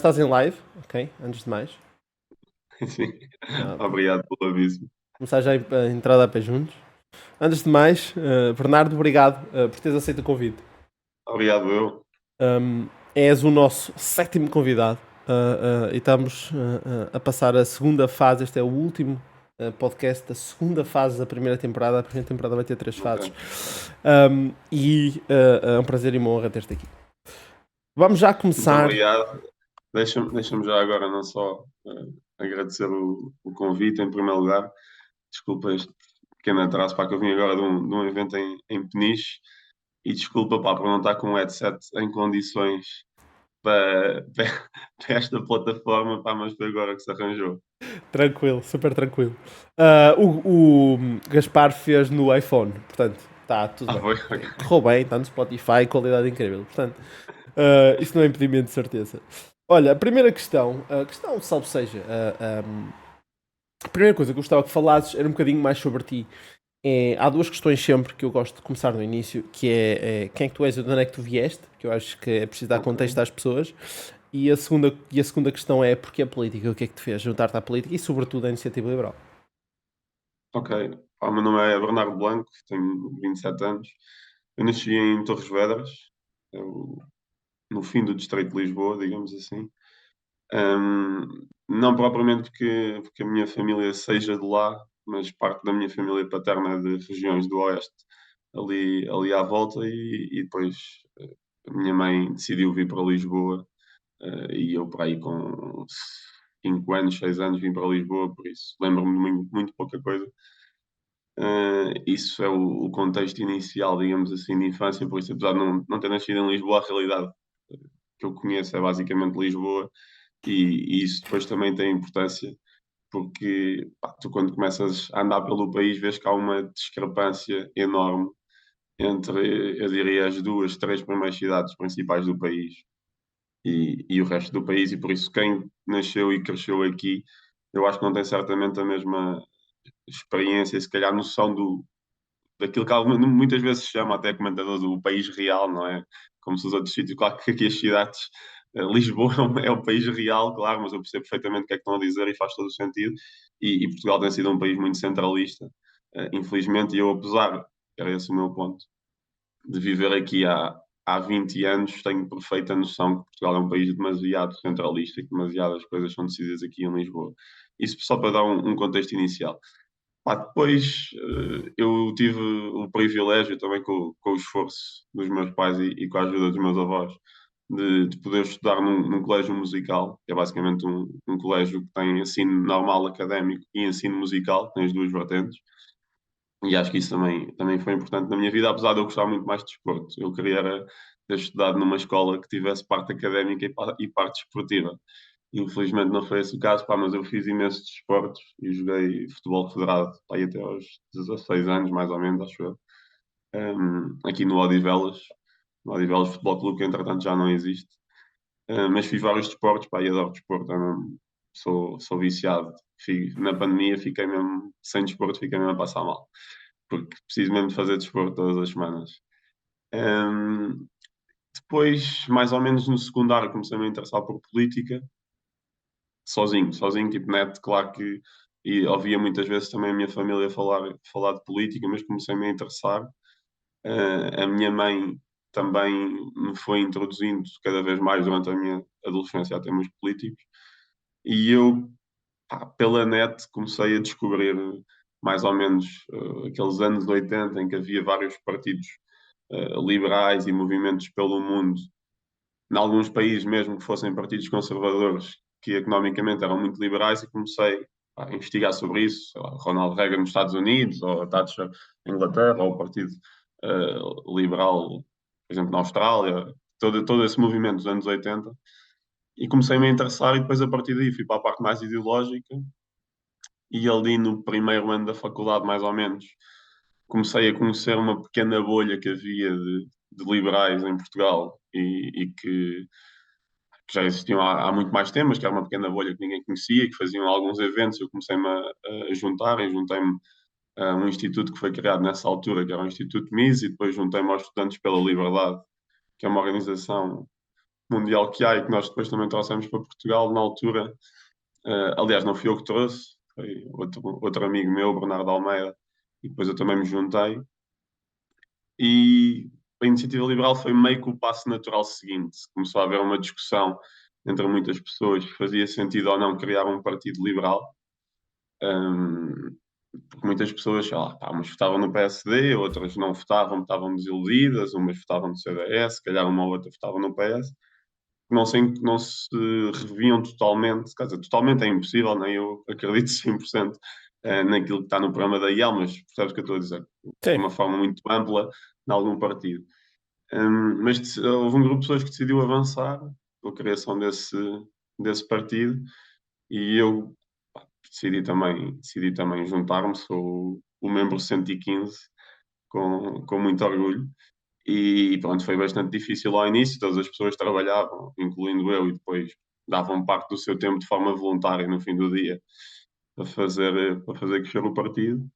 estás em live, ok? Antes de mais. Sim. Ah, Obrigado pelo aviso. começar já a entrada a pé juntos. Antes de mais, Bernardo, obrigado por teres aceito o convite. Obrigado, eu. És o nosso sétimo convidado e estamos a passar a segunda fase. Este é o último podcast da segunda fase da primeira temporada. A primeira temporada vai ter três fases. Ok. É um prazer e uma honra ter-te aqui. Vamos já Muito começar. obrigado. Deixa-me já agora não só agradecer o convite, em primeiro lugar. Desculpa este pequeno atraso, pá, que eu vim agora de um evento em Peniche e desculpa, pá, por não estar com o headset em condições para esta plataforma, pá, mas foi agora que se arranjou. Tranquilo, super tranquilo. O Gaspar fez no iPhone, portanto, está tudo bem. Foi, ok. Correu bem, está no Spotify, qualidade incrível. Portanto, isso não é impedimento de certeza. Olha, a primeira questão, a questão, salvo seja, a primeira coisa que eu gostava que falasses era um bocadinho mais sobre ti. Há duas questões sempre que eu gosto de começar no início, que é quem é que tu és e de onde é que tu vieste, que eu acho que é preciso dar contexto Ok. às pessoas. E a segunda questão é porque a política, o que é que te fez juntar-te à política e sobretudo à iniciativa liberal. Ok. Pá, o meu nome é Bernardo Blanco, tenho 27 anos. Eu nasci em Torres Vedras, eu no fim do distrito de Lisboa, digamos assim. Não propriamente porque a minha família seja de lá, mas parte da minha família paterna é de regiões do Oeste, ali à volta, e depois a minha mãe decidiu vir para Lisboa, e eu para aí com 5 anos, 6 anos vim para Lisboa, por isso lembro-me de muito, muito pouca coisa. Isso é o contexto inicial, digamos assim, de infância, por isso, apesar de não ter nascido em Lisboa, a realidade que eu conheço é basicamente Lisboa, e isso depois também tem importância, porque pá, tu quando começas a andar pelo país vês que há uma discrepância enorme entre, eu diria, as duas, três primeiras cidades principais do país e o resto do país, e por isso quem nasceu e cresceu aqui, eu acho que não tem certamente a mesma experiência, se calhar noção daquilo que muitas vezes se chama até comentadores o país real, não é? Como se os outros sítios, claro que aqui as cidades, Lisboa é o país real, claro, mas eu percebo perfeitamente o que é que estão a dizer e faz todo o sentido. E Portugal tem sido um país muito centralista, infelizmente, e eu, apesar, era esse o meu ponto, de viver aqui há 20 anos, tenho perfeita noção que Portugal é um país demasiado centralista e que demasiadas coisas são decididas aqui em Lisboa. Isso só para dar um contexto inicial. Pá, depois eu tive o privilégio também com o esforço dos meus pais e com a ajuda dos meus avós de poder estudar num colégio musical, que é basicamente um colégio que tem ensino normal académico e ensino musical, tem as duas vertentes, e acho que isso também foi importante na minha vida, apesar de eu gostar muito mais de desporto. Eu queria era ter estudado numa escola que tivesse parte académica e parte desportiva. Infelizmente não foi esse o caso, pá, mas eu fiz imensos desportos e joguei futebol federado pá, aí até aos 16 anos, mais ou menos, acho eu. Aqui no Odivelas Futebol Clube, que entretanto já não existe. Mas fiz vários desportos, pá, e adoro desporto, eu não- sou viciado. Na pandemia fiquei mesmo sem desporto, fiquei mesmo a passar mal, porque preciso mesmo de fazer desporto todas as semanas. Hum, Depois, mais ou menos no secundário, comecei-me a interessar por política sozinho, tipo net, claro que e ouvia muitas vezes também a minha família falar de política, mas comecei-me a interessar. A minha mãe também me foi introduzindo cada vez mais durante a minha adolescência a temas políticos, e eu, pá, pela net, comecei a descobrir mais ou menos aqueles anos 80 em que havia vários partidos liberais e movimentos pelo mundo, em alguns países mesmo que fossem partidos conservadores, que economicamente eram muito liberais, e comecei a investigar sobre isso, sei lá, Ronald Reagan nos Estados Unidos, ou a Thatcher na Inglaterra, ou o Partido Liberal, por exemplo, na Austrália, todo esse movimento dos anos 80, e comecei-me a interessar, e depois a partir daí fui para a parte mais ideológica, e ali no primeiro ano da faculdade, mais ou menos, comecei a conhecer uma pequena bolha que havia de liberais em Portugal e que já existiam há muito mais temas, que era uma pequena bolha que ninguém conhecia, que faziam alguns eventos. Eu comecei-me a juntar, e juntei-me a um instituto que foi criado nessa altura, que era o Instituto MIS, e depois juntei-me aos Estudantes pela Liberdade, que é uma organização mundial que há e que nós depois também trouxemos para Portugal na altura. Aliás, não fui eu que trouxe, foi outro amigo meu, Bernardo Almeida, e depois eu também me juntei. E a iniciativa liberal foi meio que o passo natural seguinte. Começou a haver uma discussão entre muitas pessoas se fazia sentido ou não criar um partido liberal. Porque muitas pessoas, sei lá, pá, umas votavam no PSD, outras não votavam, estavam desiludidas, umas votavam no CDS, se calhar uma ou outra votava no PS, não se reviam totalmente, quer dizer, totalmente é impossível, nem eu acredito 100% naquilo que está no programa da IEL, mas percebes o que eu estou a dizer? De Sim. uma forma muito ampla, em algum partido. Mas houve um grupo de pessoas que decidiu avançar com a criação desse partido e eu decidi também juntar-me, sou o membro 115 com muito orgulho. E pronto, foi bastante difícil ao início, todas as pessoas trabalhavam, incluindo eu, e depois davam parte do seu tempo de forma voluntária no fim do dia para fazer crescer o partido.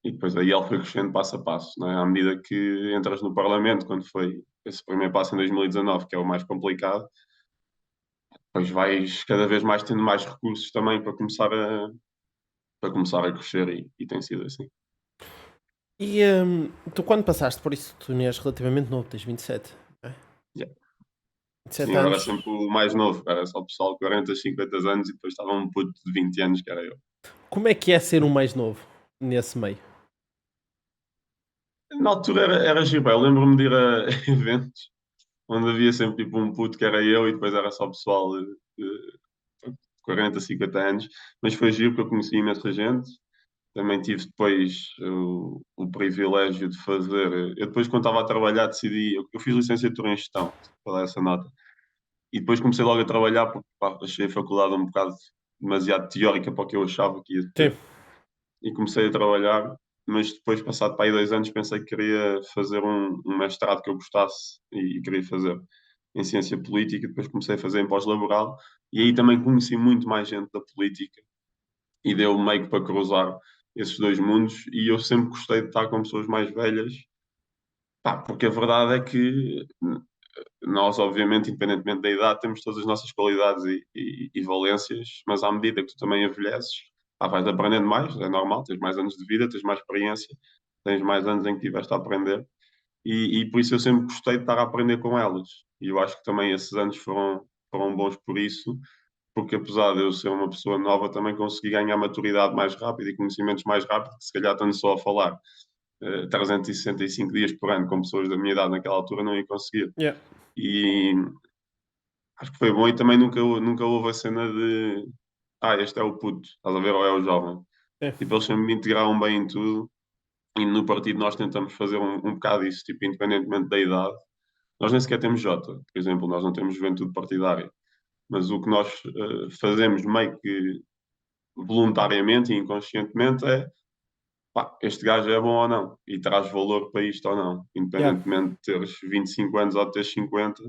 E depois aí ele foi crescendo passo a passo, não é? À medida que entras no Parlamento, quando foi esse primeiro passo em 2019, que é o mais complicado, depois vais cada vez mais tendo mais recursos também para começar a crescer e tem sido assim. E tu quando passaste por isso, tu és relativamente novo, tens 27, não é? Yeah. 27 Sim, eu era anos. sempre o mais novo, era só o pessoal de 40, 50 anos e depois estava um puto de 20 anos, que era eu. Como é que é ser o mais novo nesse meio? Na altura era giro, pá. Eu lembro-me de ir a eventos onde havia sempre tipo um puto que era eu e depois era só pessoal de 40, 50 anos, mas foi giro porque eu conheci imensa gente. Também tive depois o privilégio de fazer. Eu depois, quando estava a trabalhar, decidi. Eu fiz licenciatura em gestão, para dar essa nota. E depois comecei logo a trabalhar porque pá, achei a faculdade um bocado demasiado teórica para o que eu achava que ia Sim. ter. E comecei a trabalhar, mas depois, passado para aí 2 anos, pensei que queria fazer um mestrado que eu gostasse e queria fazer em ciência política. Depois comecei a fazer em pós-laboral e aí também conheci muito mais gente da política e deu meio que para cruzar esses dois mundos. E eu sempre gostei de estar com pessoas mais velhas, pá, porque a verdade é que nós, obviamente, independentemente da idade, temos todas as nossas qualidades e valências, mas à medida que tu também envelheces, vais aprendendo mais, é normal, tens mais anos de vida, tens mais experiência, tens mais anos em que tiveste a aprender, e por isso eu sempre gostei de estar a aprender com elas. E eu acho que também esses anos foram bons por isso, porque apesar de eu ser uma pessoa nova, também consegui ganhar maturidade mais rápido e conhecimentos mais rápido, que se calhar estando só a falar 365 dias por ano com pessoas da minha idade naquela altura não ia conseguir. Yeah. E acho que foi bom e também nunca houve a cena de este é o puto, estás a ver, ou é o jovem. É. Tipo, eles sempre me integraram bem em tudo e no partido nós tentamos fazer um bocado isso, tipo, independentemente da idade. Nós nem sequer temos Jota, por exemplo, nós não temos juventude partidária, mas o que nós fazemos meio que voluntariamente e inconscientemente é pá, este gajo é bom ou não e traz valor para isto ou não, Yeah. independentemente de teres 25 anos ou de teres 50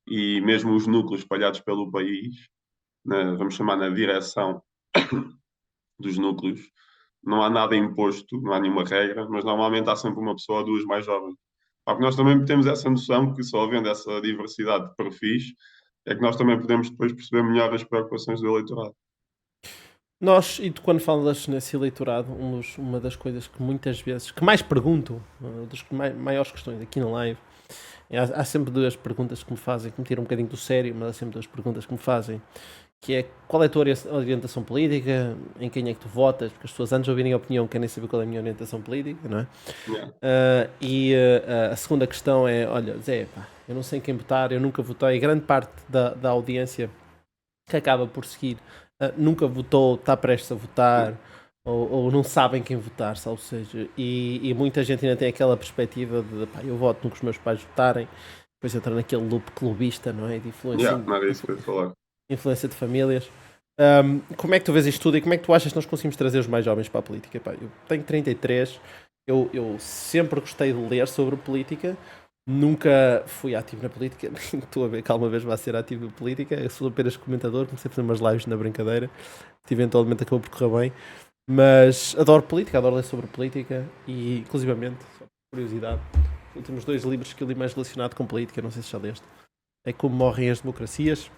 e mesmo os núcleos espalhados pelo país vamos chamar na direção dos núcleos, não há nada imposto, não há nenhuma regra, mas normalmente há sempre uma pessoa ou duas mais jovens. Porque nós também temos essa noção que só havendo essa diversidade de perfis é que nós também podemos depois perceber melhor as preocupações do eleitorado. Nós, e tu quando falas nesse eleitorado, uma das coisas que muitas vezes, que mais pergunto, uma das maiores questões aqui na live, há sempre duas perguntas que me fazem, que me tiram um bocadinho do sério, mas há sempre duas perguntas que me fazem, que é qual é a tua orientação política, em quem é que tu votas, porque as pessoas antes de ouvirem a opinião querem saber qual é a minha orientação política, não é? Yeah. A segunda questão é, olha, Zé, pá, eu não sei em quem votar, eu nunca votei, grande parte da audiência que acaba por seguir nunca votou, está prestes a votar, ou não sabem quem votar, ou seja, e muita gente ainda tem aquela perspectiva de, pá, eu voto no que os meus pais votarem, depois entra naquele loop clubista, não é? De influência, Yeah, não era isso que eu ia falar. influência de famílias. Como é que tu vês isto tudo e como é que tu achas que nós conseguimos trazer os mais jovens para a política? Pá, eu tenho 33, eu sempre gostei de ler sobre política, nunca fui ativo na política, nem estou a ver que alguma vez vai ser ativo na política, eu sou apenas comentador, comecei a fazer umas lives na brincadeira, que eventualmente acabou por correr bem, mas adoro política, adoro ler sobre política e, inclusivamente, só por curiosidade, os últimos 2 livros que eu li mais relacionado com política, não sei se já leste. é como morrem as democracias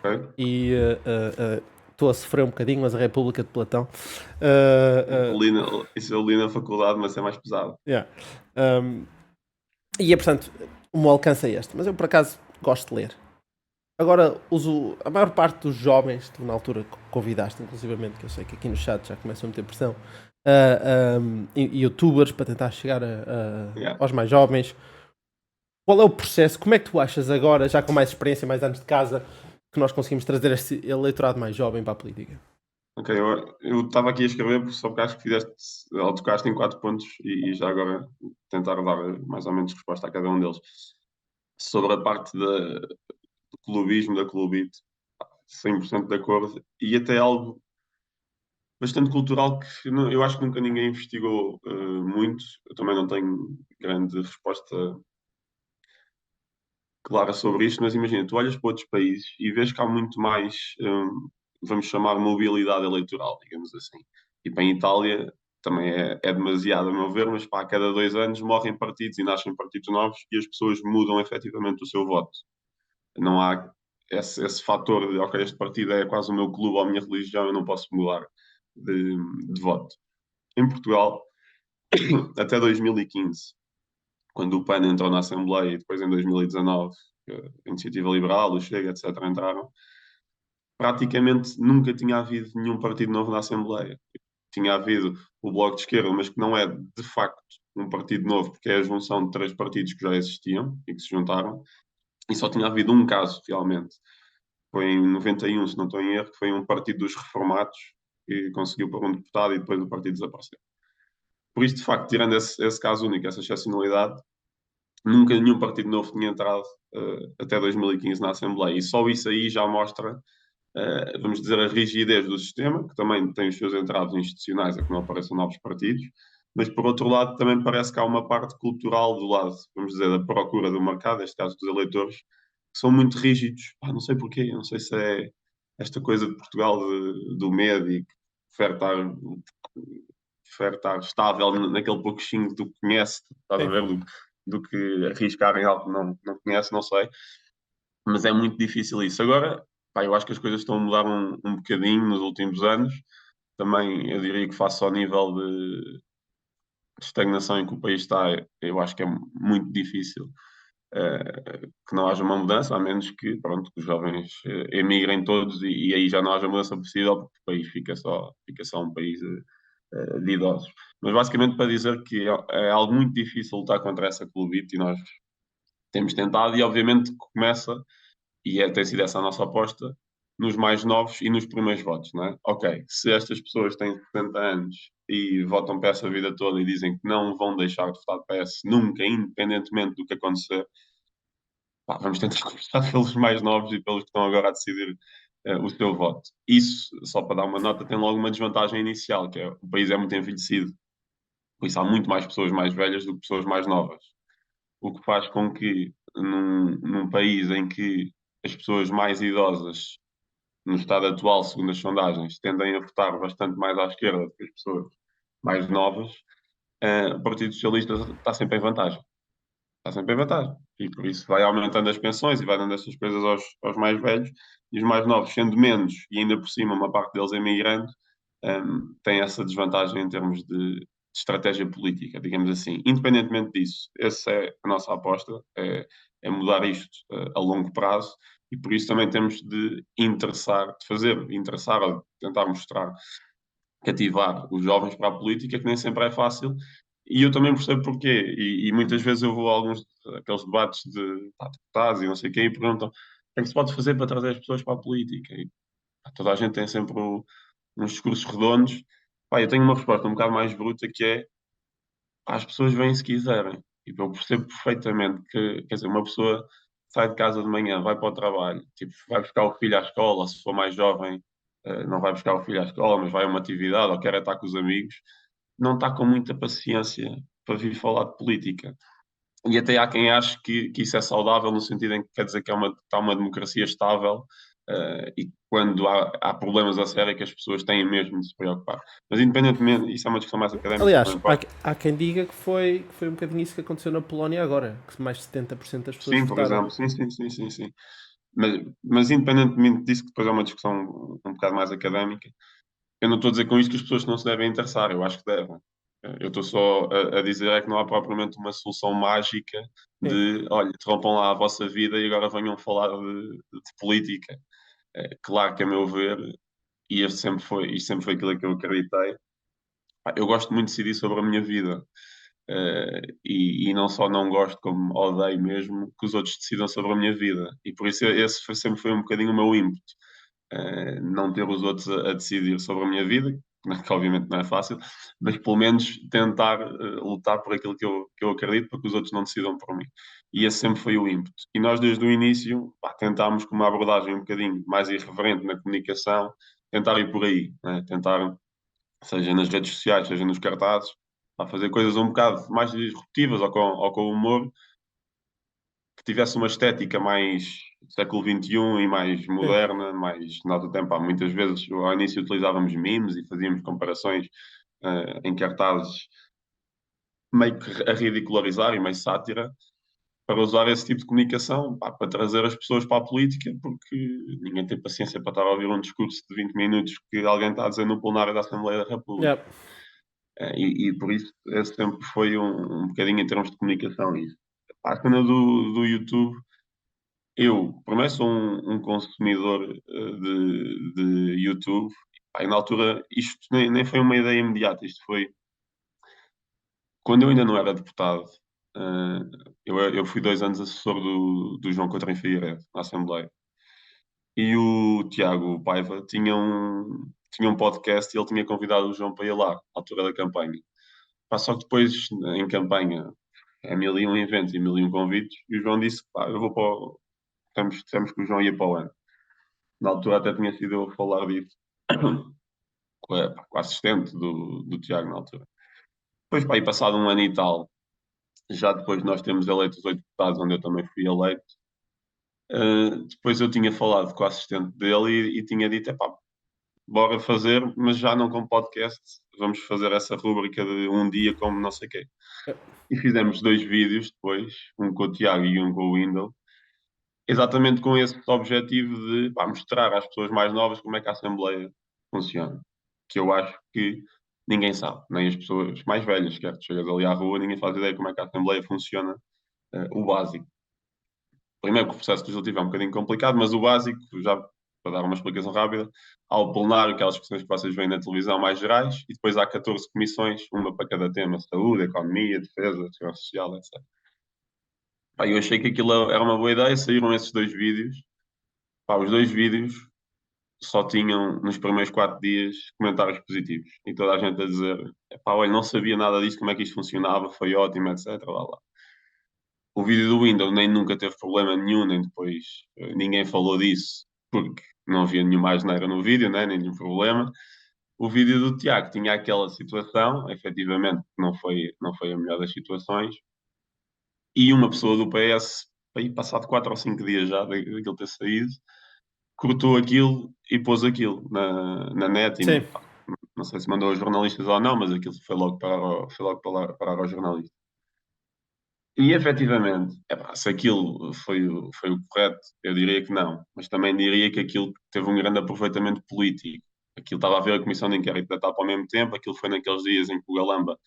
ok? e estou a sofrer um bocadinho, mas a República de Platão. Isso eu li na faculdade, mas é mais pesado. Yeah. Um, e é, portanto, o meu alcance é este. Mas eu, por acaso, gosto de ler. Agora, uso a maior parte dos jovens, tu na altura convidaste, inclusivamente, que eu sei que aqui no chat já começam a meter pressão, youtubers para tentar chegar Yeah. aos mais jovens. Qual é o processo? Como é que tu achas agora, já com mais experiência, mais anos de casa, que nós conseguimos trazer este eleitorado mais jovem para a política? Ok, eu estava aqui a escrever, porque só que acho que fizeste, ou tocaste em 4 pontos e já agora tentar dar mais ou menos resposta a cada um deles. Sobre a parte do clubismo, da clubite, 100% de acordo, e até algo bastante cultural que eu acho que nunca ninguém investigou muito. Eu também não tenho grande resposta clara sobre isto, mas imagina, tu olhas para outros países e vês que há muito mais, vamos chamar, mobilidade eleitoral, digamos assim. Tipo, em Itália também é demasiado, a meu ver, mas pá, a cada 2 anos morrem partidos e nascem partidos novos e as pessoas mudam efetivamente o seu voto. Não há esse fator de, ok, este partido é quase o meu clube ou a minha religião, eu não posso mudar de voto. Em Portugal, até 2015, quando o PAN entrou na Assembleia e depois em 2019 a Iniciativa Liberal, o Chega, etc., entraram, praticamente nunca tinha havido nenhum partido novo na Assembleia. Tinha havido o Bloco de Esquerda, mas que não é de facto um partido novo, porque é a junção de 3 partidos que já existiam e que se juntaram, e só tinha havido um caso, realmente. Foi em 91, se não estou em erro, que foi um partido dos reformados que conseguiu pôr um deputado e depois o partido desapareceu. Por isso, de facto, tirando esse caso único, essa excepcionalidade, nunca nenhum partido novo tinha entrado até 2015 na Assembleia. E só isso aí já mostra, vamos dizer, a rigidez do sistema, que também tem os seus entraves institucionais, a que não apareçam novos partidos, mas por outro lado também parece que há uma parte cultural do lado, vamos dizer, da procura do mercado, neste caso dos eleitores, que são muito rígidos. Não sei porquê, não sei se é esta coisa de Portugal do medo e que prefere estar, prefere estar estável naquele pouquinho do que conhece, estás a Sim. ver, do que arriscar em algo que não conhece, não sei. Mas é muito difícil isso. Agora, pá, eu acho que as coisas estão a mudar um bocadinho nos últimos anos. Também eu diria que face ao nível de estagnação em que o país está, eu acho que é muito difícil que não haja uma mudança, a menos que, pronto, que os jovens emigrem todos e aí já não haja mudança possível, porque o país fica só um país de idosos. Mas basicamente para dizer que é algo muito difícil lutar contra essa clubite e nós temos tentado e obviamente que começa, e tem sido essa a nossa aposta, nos mais novos e nos primeiros votos, não é? Ok, se estas pessoas têm 70 anos e votam para essa vida toda e dizem que não vão deixar de votar PS nunca, independentemente do que acontecer, pá, vamos tentar começar pelos mais novos e pelos que estão agora a decidir o seu voto. Isso, só para dar uma nota, tem logo uma desvantagem inicial, que é o país é muito envelhecido, por isso há muito mais pessoas mais velhas do que pessoas mais novas. O que faz com que, num país em que as pessoas mais idosas, no estado atual, segundo as sondagens, tendem a votar bastante mais à esquerda do que as pessoas mais novas, o Partido Socialista está sempre em vantagem. Está sempre em vantagem. E por isso vai aumentando as pensões e vai dando essas coisas aos mais velhos, e os mais novos, sendo menos, e ainda por cima uma parte deles emigrando, tem essa desvantagem em termos de estratégia política, digamos assim. Independentemente disso, essa é a nossa aposta, é mudar isto a longo prazo, e por isso também temos de interessar ou tentar mostrar, cativar os jovens para a política, que nem sempre é fácil, e eu também percebo porquê. E muitas vezes eu vou a alguns aqueles debates de deputados e não sei quem e perguntam o que é que se pode fazer para trazer as pessoas para a política. E toda a gente tem sempre uns discursos redondos. Pá, eu tenho uma resposta um bocado mais bruta que é as pessoas vêm se quiserem. Tipo, eu percebo perfeitamente que, quer dizer, uma pessoa sai de casa de manhã, vai para o trabalho, tipo, vai buscar o filho à escola, se for mais jovem, não vai buscar o filho à escola, mas vai a uma atividade ou quer é estar com os amigos, não está com muita paciência para vir falar de política. E até há quem ache que isso é saudável, no sentido em que quer dizer que está uma democracia estável e quando há problemas a sério é que as pessoas têm mesmo de se preocupar. Mas independentemente, isso é uma discussão mais académica, não Aliás, importa. há quem diga que foi um bocadinho isso que aconteceu na Polónia agora, que mais de 70% das pessoas Sim, por votaram. exemplo, sim, sim, sim, sim, sim. Mas independentemente disso, que depois é uma discussão um bocado mais académica, eu não estou a dizer com isto que as pessoas não se devem interessar, eu acho que devem. Eu estou só a dizer é que não há propriamente uma solução mágica Sim. de, olha, interrompam lá a vossa vida e agora venham falar de política. Claro que, a meu ver, e isto sempre foi aquilo que eu acreditei, eu gosto muito de decidir sobre a minha vida. E não só não gosto, como odeio mesmo que os outros decidam sobre a minha vida. E por isso sempre foi um bocadinho o meu ímpeto. Não ter os outros a decidir sobre a minha vida, que obviamente não é fácil, mas pelo menos tentar lutar por aquilo que eu acredito, para que os outros não decidam por mim. E esse sempre foi o ímpeto. E nós, desde o início, pá, tentámos com uma abordagem um bocadinho mais irreverente na comunicação, tentar ir por aí, né? Tentar, seja nas redes sociais, seja nos cartazes, a fazer coisas um bocado mais disruptivas ou com humor, que tivesse uma estética mais século XXI e mais Sim. moderna, mais nós do tempo. Há muitas vezes, ao início, utilizávamos memes e fazíamos comparações em cartazes meio que a ridicularizar e meio sátira, para usar esse tipo de comunicação, pá, para trazer as pessoas para a política, porque ninguém tem paciência para estar a ouvir um discurso de 20 minutos que alguém está a dizer no plenário da Assembleia da República. Yeah. E por isso, esse sempre foi um bocadinho em termos de comunicação isso. A cena do YouTube, eu, primeiro, sou um consumidor de YouTube. Pá, e na altura, isto nem foi uma ideia imediata. Isto foi quando eu ainda não era deputado. Eu fui 2 anos assessor do João Coutinho Figueiredo, na Assembleia. E o Tiago Paiva tinha um podcast e ele tinha convidado o João para ir lá, à altura da campanha. Pá, só que depois, em campanha, é mil e um eventos e mil e um convites, e o João disse: pá, eu vou para o. Dissemos que o João ia para o ano. Na altura até tinha sido eu a falar disso com a assistente do Tiago na altura. Depois, pá, aí passado um ano e tal, já depois de nós termos eleito os 8 deputados, onde eu também fui eleito, depois eu tinha falado com a assistente dele e tinha dito, epá, bora fazer, mas já não com podcast, vamos fazer essa rúbrica de um dia como não sei o quê. E fizemos 2 vídeos depois, um com o Tiago e um com o Windel, exatamente com esse objetivo de pá, mostrar às pessoas mais novas como é que a Assembleia funciona. Que eu acho que ninguém sabe, nem as pessoas mais velhas, quer tu chegas ali à rua, ninguém faz ideia como é que a Assembleia funciona, o básico. Primeiro que o processo legislativo é um bocadinho complicado, mas o básico, já para dar uma explicação rápida, há o plenário, aquelas questões que vocês veem na televisão mais gerais, e depois há 14 comissões, uma para cada tema: saúde, economia, defesa, segurança social, etc. Pá, eu achei que aquilo era uma boa ideia, saíram esses 2 vídeos. Pá, os 2 vídeos só tinham, nos primeiros 4 dias, comentários positivos. E toda a gente a dizer: pá, olha, não sabia nada disso, como é que isto funcionava, foi ótimo, etc. Lá, lá. O vídeo do Windows nem nunca teve problema nenhum, nem depois ninguém falou disso, porque não havia nenhuma asneira no vídeo, né? Nenhum problema. O vídeo do Tiago tinha aquela situação, efetivamente, não foi a melhor das situações, e uma pessoa do PS, aí passado 4 ou 5 dias já daquilo ter saído, cortou aquilo e pôs aquilo na net, e Sim. pá, não sei se mandou aos jornalistas ou não, mas aquilo foi logo parar aos jornalistas. E efetivamente, epá, se aquilo foi o correto, eu diria que não, mas também diria que aquilo teve um grande aproveitamento político. Aquilo estava a ver a comissão de inquérito da TAP ao mesmo tempo, aquilo foi naqueles dias em que o Galamba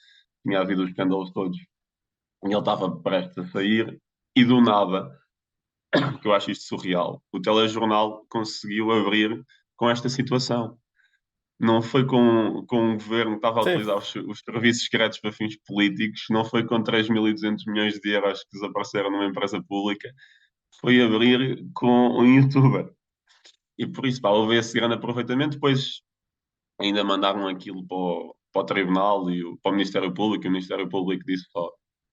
tinha havido os escândalos todos e ele estava prestes a sair, e do nada, que eu acho isto surreal, o telejornal conseguiu abrir com esta situação. Não foi com um governo que estava a Sim. utilizar os serviços secretos para fins políticos, não foi com 3.200 milhões de euros que desapareceram numa empresa pública, foi abrir com um youtuber. E por isso, pá, houve esse grande aproveitamento. Depois ainda mandaram aquilo para o tribunal e para o Ministério Público, e o Ministério Público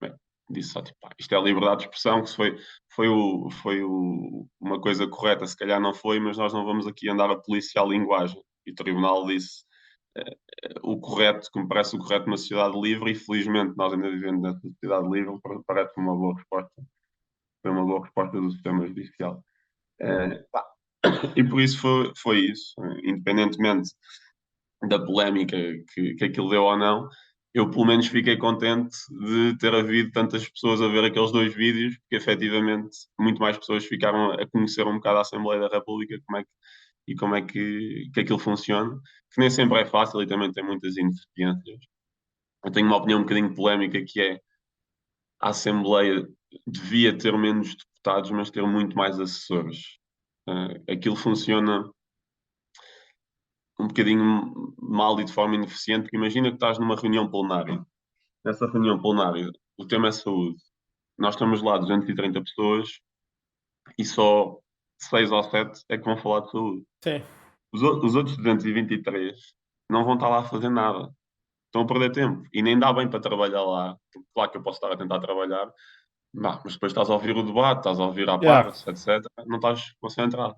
bem, disse só tipo, pá, isto é a liberdade de expressão, que se uma coisa correta, se calhar não foi, mas nós não vamos aqui andar a policiar a linguagem. E o tribunal disse o correto, que me parece o correto numa sociedade livre, e felizmente nós ainda vivemos nessa sociedade livre, parece uma boa resposta. Foi uma boa resposta do sistema judicial. Pá, E por isso foi isso, independentemente da polémica que aquilo deu ou não, eu pelo menos fiquei contente de ter havido tantas pessoas a ver aqueles dois vídeos, porque efetivamente muito mais pessoas ficaram a conhecer um bocado a Assembleia da República como é que aquilo funciona, que nem sempre é fácil e também tem muitas ineficiências. Eu tenho uma opinião um bocadinho polémica que é a Assembleia devia ter menos deputados, mas ter muito mais assessores. Aquilo funciona um bocadinho mal e de forma ineficiente, porque imagina que estás numa reunião plenária. Nessa reunião plenária, o tema é saúde. Nós estamos lá 230 pessoas e só 6 ou 7 é que vão falar de saúde. Sim. Os outros 223 não vão estar lá a fazer nada. Estão a perder tempo. E nem dá bem para trabalhar lá. Porque, claro que eu posso estar a tentar trabalhar, mas depois estás a ouvir o debate, estás a ouvir a Yeah. parte, etc. Não estás concentrado.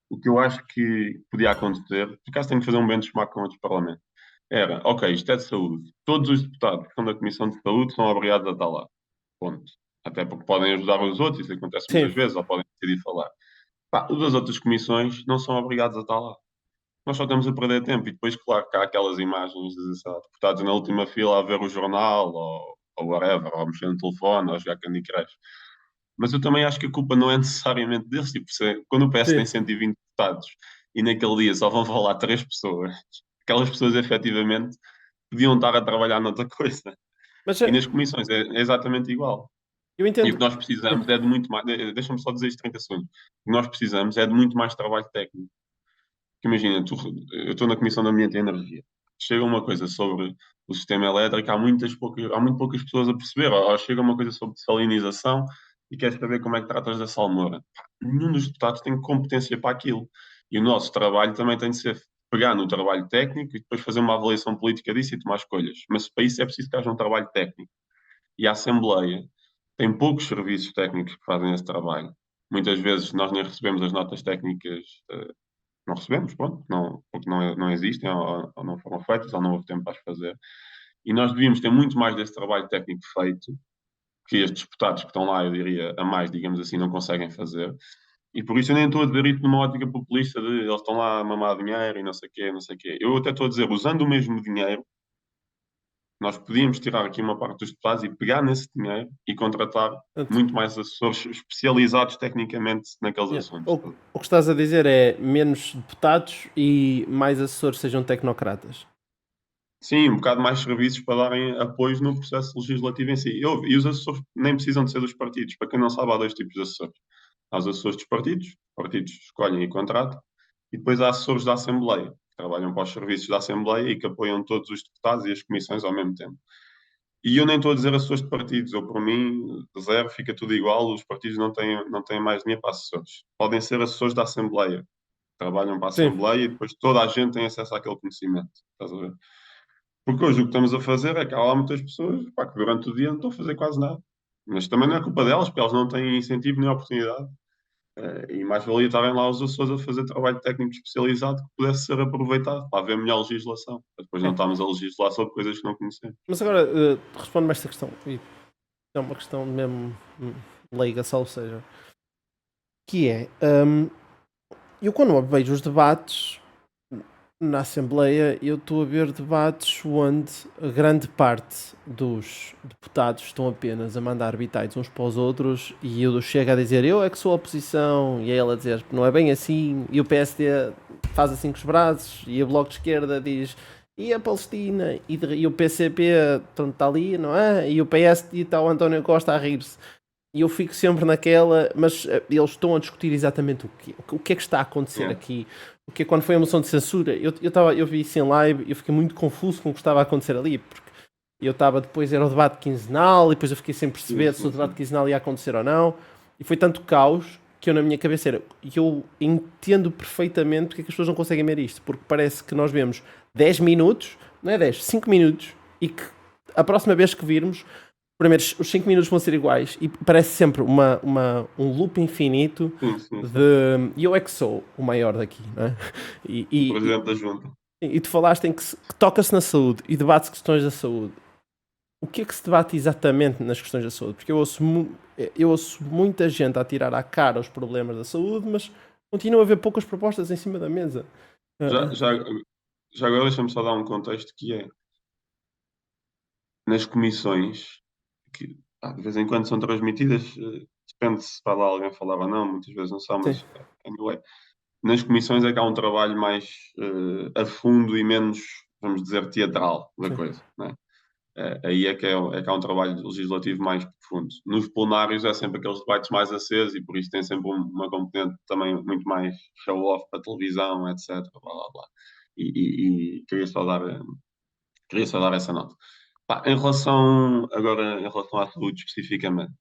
O que eu acho que podia acontecer, por acaso tenho que fazer um benchmark com outros parlamentos, era, ok, isto é de saúde. Todos os deputados que estão da Comissão de Saúde são obrigados a estar lá. Ponto. Até porque podem ajudar os outros, isso acontece Sim. muitas vezes, ou podem decidir falar. Pá, os das outras comissões não são obrigados a estar lá. Nós só estamos a perder tempo. E depois, claro, que há aquelas imagens de sei lá, deputados na última fila a ver o jornal, ou whatever, ou mexer no telefone, ou jogar Candy Crush. Mas eu também acho que a culpa não é necessariamente deles. Tipo, quando o PS tem Sim. 120 deputados e naquele dia só vão falar 3 pessoas, aquelas pessoas efetivamente podiam estar a trabalhar noutra coisa. Mas E nas comissões é exatamente igual. eu E o entendo. que nós precisamos é de muito mais. Deixa-me só dizer isto 30 segundos. O que nós precisamos é de muito mais trabalho técnico. Porque imagina, eu estou na Comissão de Ambiente e Energia. Chega uma coisa sobre o sistema elétrico, há muito poucas pessoas a perceber. Ou chega uma coisa sobre desalinização e queres saber como é que tratas da salmoura. Pá, nenhum dos deputados tem competência para aquilo. E o nosso trabalho também tem de ser pegar no trabalho técnico e depois fazer uma avaliação política disso e tomar escolhas. Mas para isso é preciso que haja um trabalho técnico. E a Assembleia tem poucos serviços técnicos que fazem esse trabalho. Muitas vezes nós nem recebemos as notas técnicas, não recebemos, pronto, porque não existem, ou não foram feitas, ou não houve tempo para as fazer. E nós devíamos ter muito mais desse trabalho técnico feito, que estes deputados que estão lá, eu diria, a mais, digamos assim, não conseguem fazer. E por isso eu nem estou a dizer isso numa ótica populista de eles estão lá a mamar dinheiro e não sei o quê, não sei o quê. Eu até estou a dizer, usando o mesmo dinheiro, nós podíamos tirar aqui uma parte dos deputados e pegar nesse dinheiro e contratar Portanto, muito mais assessores especializados tecnicamente naqueles yeah. assuntos. O que estás a dizer é menos deputados e mais assessores sejam tecnocratas. Sim, um bocado mais serviços para darem apoio no processo legislativo em si. E os assessores nem precisam de ser dos partidos. Para quem não sabe, há dois tipos de assessores. Há os assessores dos partidos, os partidos escolhem e contratam, e depois há assessores da Assembleia, que trabalham para os serviços da Assembleia e que apoiam todos os deputados e as comissões ao mesmo tempo. E eu nem estou a dizer assessores de partidos, eu, por mim, zero, fica tudo igual, os partidos não têm mais dinheiro para assessores. Podem ser assessores da Assembleia, trabalham para a Sim. Assembleia e depois toda a gente tem acesso àquele conhecimento. Estás a ver? Porque hoje o que estamos a fazer é que há lá muitas pessoas pá, que durante o dia não estão a fazer quase nada. Mas também não é culpa delas, porque elas não têm incentivo nem oportunidade. E mais valia estarem lá os assessores a fazer trabalho técnico especializado que pudesse ser aproveitado para haver melhor legislação. Para depois não É. estamos a legislar sobre coisas que não conhecemos. Mas agora responde-me esta questão. E é uma questão mesmo leiga, só ou seja. Que é, eu quando vejo os debates na Assembleia, eu estou a ver debates onde a grande parte dos deputados estão apenas a mandar bitites uns para os outros e eu chego a dizer eu é que sou a oposição e ela a dizer não é bem assim e o PSD faz assim com os braços e o Bloco de Esquerda diz e a Palestina e o PCP está ali, não é? E o PS e está o António Costa a rir-se. E eu fico sempre naquela, mas eles estão a discutir exatamente o que é que está a acontecer Yeah. aqui. O que é quando foi a moção de censura? Eu vi isso em live e eu fiquei muito confuso com o que estava a acontecer ali, porque eu estava depois, era o debate quinzenal, e depois eu fiquei sem perceber se o debate quinzenal ia acontecer ou não, e foi tanto caos que eu na minha cabeça era, e eu entendo perfeitamente porque é que as pessoas não conseguem ver isto, porque parece que nós vemos 10 minutos, não é 10, 5 minutos, e que a próxima vez que virmos primeiro, os 5 minutos vão ser iguais e parece sempre um loop infinito Sim. de. E eu é que sou o maior daqui, não é? O Presidente da Junta. E tu falaste em que toca-se na saúde e debate-se questões da saúde. O que é que se debate exatamente nas questões da saúde? Porque eu ouço muita gente a tirar à cara os problemas da saúde, mas Continua a haver poucas propostas em cima da mesa. Já, Ah, já, já agora deixa-me só dar um contexto que é nas comissões que de vez em quando são transmitidas, depende se vai lá alguém falar ou não, muitas vezes não são, sim, mas anyway, nas comissões é que há um trabalho mais a fundo e menos, vamos dizer, teatral da sim. coisa, não é? Aí é que há um trabalho legislativo mais profundo. Nos plenários é sempre aqueles debates mais acesos e por isso tem sempre uma componente também muito mais show-off para televisão, etc. Blá, blá, blá. E queria só dar essa nota. Pá, agora, em relação à saúde especificamente,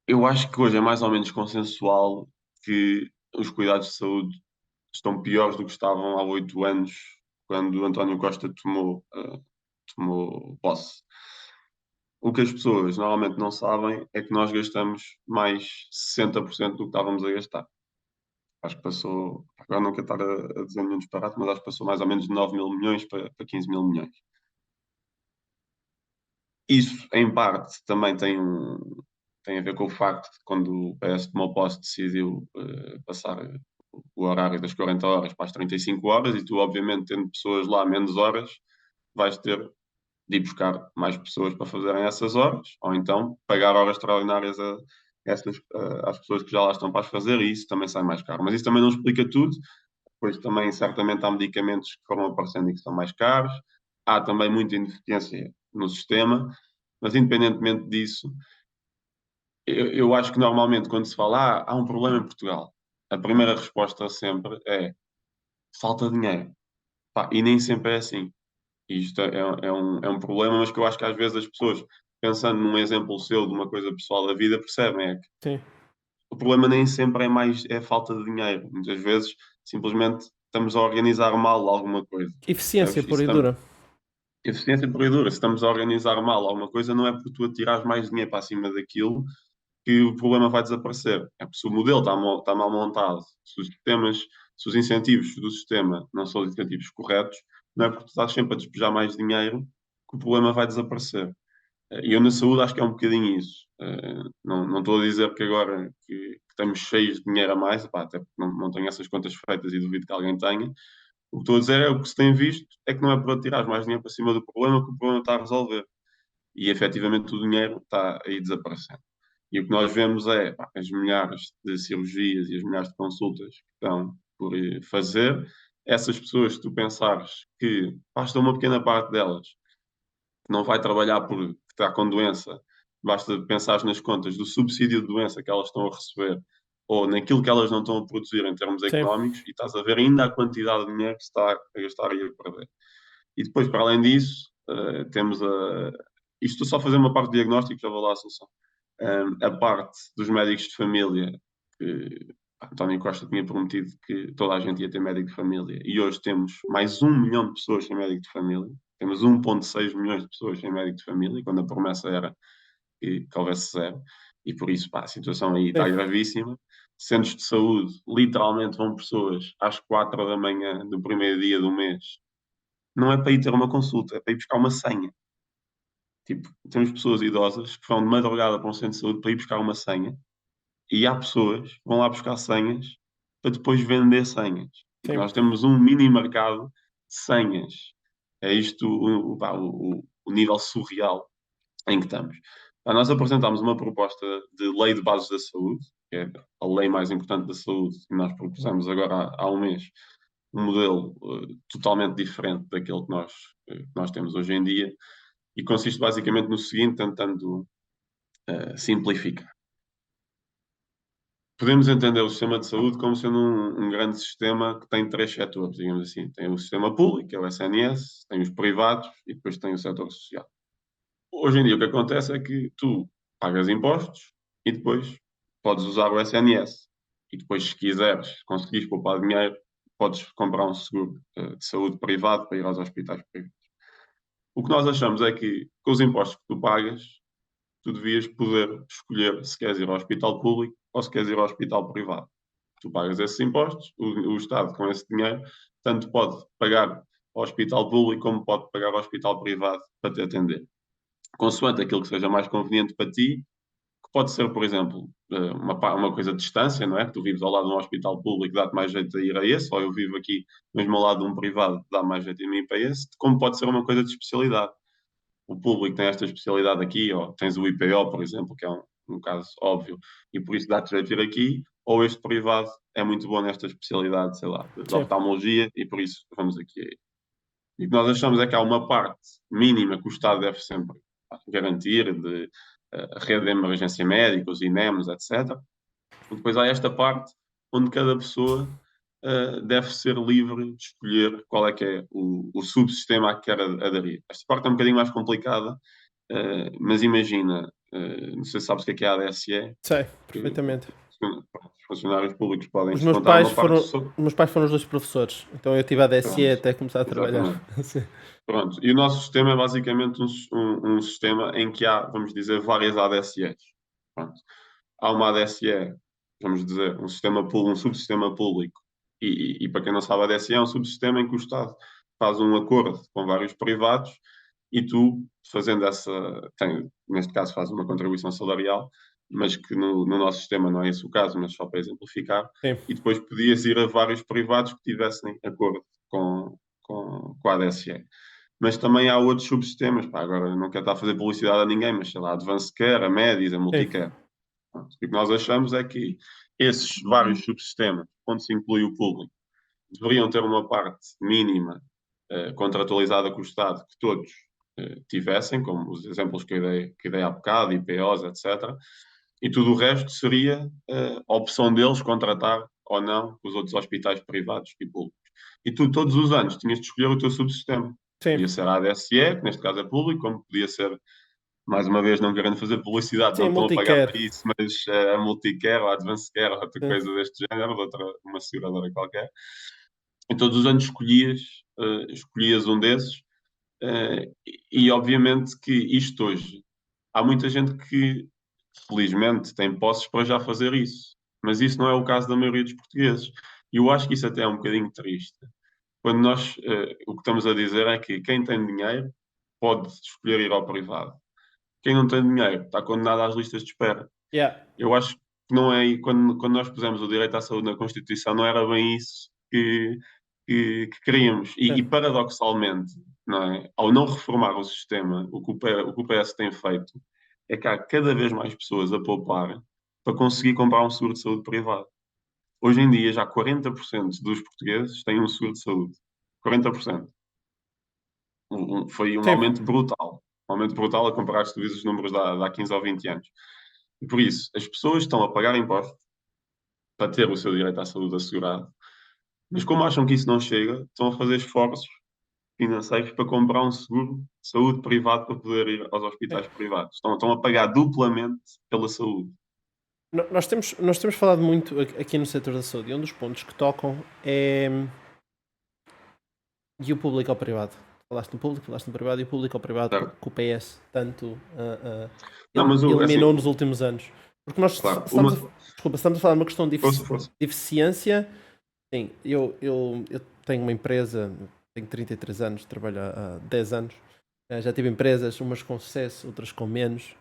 eu acho que hoje é mais ou menos consensual que os cuidados de saúde estão piores do que estavam há 8 anos, quando António Costa tomou posse. O que as pessoas normalmente não sabem é que nós gastamos mais 60% do que estávamos a gastar. Acho que passou, agora não quero estar a dizer nenhum disparate, mas acho que passou mais ou menos de 9 mil milhões para 15 mil milhões. Isso, em parte, também tem a ver com o facto de quando o PS tomou posse decidiu passar o horário das 40 horas para as 35 horas e tu, obviamente, tendo pessoas lá menos horas, vais ter de ir buscar mais pessoas para fazerem essas horas, ou então pagar horas extraordinárias às pessoas que já lá estão para as fazer, e isso também sai mais caro. Mas isso também não explica tudo, pois também certamente há medicamentos que foram aparecendo e que são mais caros, há também muita ineficiência no sistema, mas independentemente disso, eu acho que normalmente quando se fala, há um problema em Portugal, a primeira resposta sempre é falta de dinheiro. Pá, e nem sempre é assim. E isto é um problema, mas que eu acho que às vezes as pessoas, pensando num exemplo seu de uma coisa pessoal da vida, percebem é que Sim. o problema nem sempre é falta de dinheiro. Muitas vezes simplesmente estamos a organizar mal alguma coisa. Eficiência Percebes? pura e dura. Eficiência pura e dura. Se estamos a organizar mal alguma coisa, não é por tu atirares mais dinheiro para cima daquilo que o problema vai desaparecer. É porque se o modelo está mal montado, se os incentivos do sistema não são os incentivos corretos, não é porque tu estás sempre a despejar mais dinheiro que o problema vai desaparecer. E eu na saúde acho que é um bocadinho isso. Não estou a dizer que agora que estamos cheios de dinheiro a mais, pá, até porque não tenho essas contas feitas e duvido que alguém tenha. O que estou a dizer é o que se tem visto é que não é para tirar mais dinheiro para cima do problema que o problema está a resolver. E efetivamente o dinheiro está aí desaparecendo. E o que nós vemos é pá, as milhares de cirurgias e as milhares de consultas que estão por fazer. Essas pessoas, se tu pensares que basta uma pequena parte delas que não vai trabalhar porque está com doença, basta pensar nas contas do subsídio de doença que elas estão a receber ou naquilo que elas não estão a produzir em termos Sim. económicos e estás a ver ainda a quantidade de dinheiro que se está a gastar e a perder. E depois, para além disso, temos a. Isto só fazer uma parte de diagnóstico, já vou lá à solução. A parte dos médicos de família, que António Costa tinha prometido que toda a gente ia ter médico de família, e hoje temos mais 1 milhão de pessoas sem médico de família. Temos 1,6 milhões de pessoas sem médico de família, quando a promessa era que houvesse zero. E por isso, pá, a situação aí Sim. está gravíssima. Centros de saúde, literalmente vão pessoas às 4 da manhã do primeiro dia do mês. Não é para ir ter uma consulta, é para ir buscar uma senha. Tipo, temos pessoas idosas que vão de madrugada para um centro de saúde para ir buscar uma senha e há pessoas que vão lá buscar senhas para depois vender senhas. Tipo, Sim. nós temos um mini mercado de senhas. É isto o nível surreal em que estamos. Nós apresentámos uma proposta de lei de bases da saúde, que é a lei mais importante da saúde, e nós propusemos agora há um mês um modelo totalmente diferente daquele que nós temos hoje em dia, e consiste basicamente no seguinte, tentando simplificar. Podemos entender o sistema de saúde como sendo um grande sistema que tem três setores, digamos assim. Tem o sistema público, que é o SNS, tem os privados e depois tem o setor social. Hoje em dia o que acontece é que tu pagas impostos e depois podes usar o SNS. E depois, se quiseres, conseguires poupar dinheiro, podes comprar um seguro de saúde privado para ir aos hospitais privados. O que nós achamos é que, com os impostos que tu pagas, tu devias poder escolher se queres ir ao hospital público ou se queres ir ao hospital privado. Tu pagas esses impostos, o Estado, com esse dinheiro, tanto pode pagar ao hospital público como pode pagar ao hospital privado para te atender. Consoante aquilo que seja mais conveniente para ti, pode ser, por exemplo, uma coisa de distância, não é? Que tu vives ao lado de um hospital público, dá-te mais jeito de ir a esse, ou eu vivo aqui mesmo ao lado de um privado, dá mais jeito de mim para esse, como pode ser uma coisa de especialidade. O público tem esta especialidade aqui, ou tens o IPO, por exemplo, que é um caso óbvio, e por isso dá-te jeito de ir aqui, ou este privado é muito bom nesta especialidade, sei lá, de Sim, oftalmologia, e por isso vamos aqui a ir. E o que nós achamos é que há uma parte mínima que o Estado deve sempre garantir, de rede de emergência médica, os INEMs, etc. E depois há esta parte onde cada pessoa deve ser livre de escolher qual é que é o subsistema a que quer aderir. Esta parte é um bocadinho mais complicada, mas imagina, não sei se sabes o que é a ADSE, sei, que perfeitamente. os funcionários públicos podem Os meus descontar pais uma parte do foram, seu. os meus pais foram os dois professores, então eu tive a DSE Pronto, até começar a trabalhar. exatamente. Sim. Pronto, e o nosso sistema é basicamente um sistema em que há, vamos dizer, várias ADSEs. Pronto. Há uma ADSE, vamos dizer, um subsistema público. E para quem não sabe, a ADSE é um subsistema em que o Estado faz um acordo com vários privados e tu, fazendo neste caso, faz uma contribuição salarial, mas que no nosso sistema não é esse o caso, mas só para exemplificar, Sim. e depois podias ir a vários privados que tivessem acordo com a ADSE. Mas também há outros subsistemas, pá, agora não quero estar a fazer publicidade a ninguém, mas sei lá, a Advanced Care, a Medis, a Sim. Multicare. Pronto. O que nós achamos é que esses vários subsistemas, onde se inclui o público, deveriam ter uma parte mínima contratualizada com o Estado que todos tivessem, como os exemplos que eu dei há bocado, IPOs, etc. E tudo o resto seria a opção deles contratar ou não os outros hospitais privados e públicos. E tu, todos os anos, tinhas de escolher o teu subsistema. Sim. Podia ser a ADSE, que neste caso é público, como podia ser, mais uma vez, não querendo fazer publicidade, não Sim, estão a pagar multicare. para isso, mas a Multicare, ou a Advanced Care, ou outra Sim. coisa deste género, de uma seguradora qualquer. E todos os anos escolhias um desses, e obviamente que isto hoje, há muita gente que, felizmente, tem posses para já fazer isso, mas isso não é o caso da maioria dos portugueses. E eu acho que isso até é um bocadinho triste. Quando nós, o que estamos a dizer é que quem tem dinheiro pode escolher ir ao privado. Quem não tem dinheiro está condenado às listas de espera. Yeah. Eu acho que não é, quando nós pusemos o direito à saúde na Constituição, não era bem isso que queríamos. E Sim. paradoxalmente, não é? Ao não reformar o sistema, o que o PS tem feito é que há cada vez mais pessoas a poupar para conseguir comprar um seguro de saúde privado. Hoje em dia, já 40% dos portugueses têm um seguro de saúde. 40%. Foi um Sim. aumento brutal. Um aumento brutal a comparar se tu vês os números de há 15 ou 20 anos. E por isso, as pessoas estão a pagar impostos para ter o seu direito à saúde assegurado, mas como acham que isso não chega, estão a fazer esforços financeiros para comprar um seguro de saúde privado para poder ir aos Sim. hospitais privados. Estão a pagar duplamente pela saúde. Nós temos falado muito aqui no setor da saúde e um dos pontos que tocam é e o público ao privado. Falaste no público, falaste no privado e o público ao privado Certo? que o PS tanto Não, mas eliminou assim, nos últimos anos. Porque nós claro, estamos a falar de uma questão de força. eficiência. Sim, eu tenho uma empresa, tenho 33 anos, trabalho há 10 anos. Já tive empresas, umas com sucesso, outras com menos.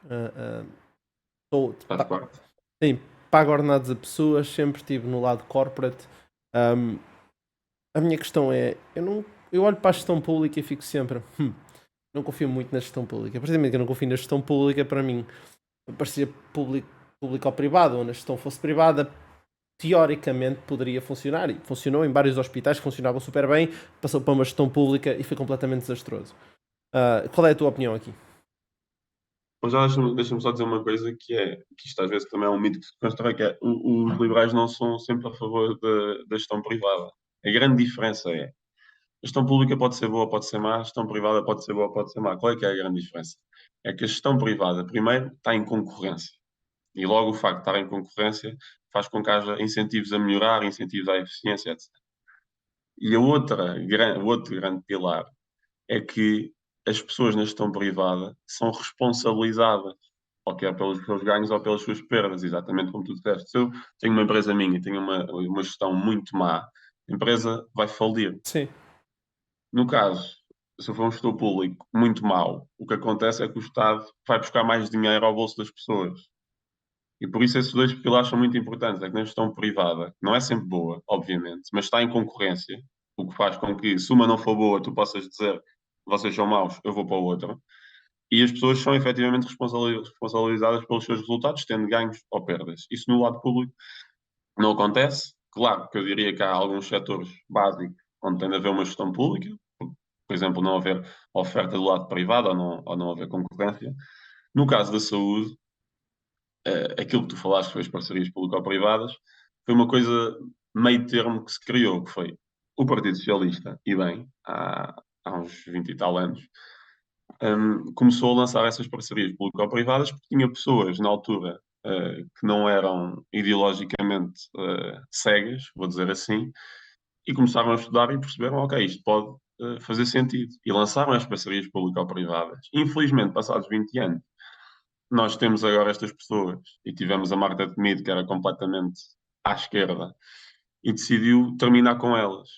Estou, Faz parte. sim, pago ordenados a pessoas, sempre estive no lado corporate. Um, a minha questão é, eu olho para a gestão pública e fico sempre, não confio muito na gestão pública. A partir do momento que eu não confio na gestão pública, para mim, parecia público ou privado, ou na gestão fosse privada, teoricamente poderia funcionar. E funcionou em vários hospitais que funcionavam super bem, passou para uma gestão pública e foi completamente desastroso. Qual é a tua opinião aqui? Mas já deixa-me só dizer uma coisa que isto às vezes também é um mito que se constrói, que é os liberais não são sempre a favor da gestão privada. A grande diferença é, a gestão pública pode ser boa, pode ser má, a gestão privada pode ser boa, pode ser má. Qual é que é a grande diferença? É que a gestão privada, primeiro, está em concorrência. E logo o facto de estar em concorrência faz com que haja incentivos a melhorar, incentivos à eficiência, etc. E o outro grande pilar é que as pessoas na gestão privada são responsabilizadas, ou quer pelos seus ganhos ou pelas suas perdas, exatamente como tu disseste. Se eu tenho uma empresa minha e tenho uma gestão muito má, a empresa vai falir. Sim, No caso, se eu for um gestor público muito mau, o que acontece é que o Estado vai buscar mais dinheiro ao bolso das pessoas. E por isso esses dois pilares são muito importantes. É que na gestão privada não é sempre boa, obviamente, mas está em concorrência, o que faz com que, se uma não for boa, tu possas dizer vocês são maus, eu vou para a outra. E as pessoas são efetivamente responsabilizadas pelos seus resultados, tendo ganhos ou perdas. Isso no lado público não acontece. Claro que eu diria que há alguns setores básicos onde tem de haver uma gestão pública, por exemplo, não haver oferta do lado privado ou não haver concorrência. No caso da saúde, aquilo que tu falaste foi as parcerias público-privadas, foi uma coisa meio termo que se criou, que foi o Partido Socialista, e bem, há uns 20 e tal anos, começou a lançar essas parcerias público-privadas porque tinha pessoas na altura que não eram ideologicamente cegas, vou dizer assim, e começaram a estudar e perceberam, ok, isto pode fazer sentido. E lançaram as parcerias público-privadas. Infelizmente, passados 20 anos, nós temos agora estas pessoas e tivemos a Marta Temido, que era completamente à esquerda, e decidiu terminar com elas.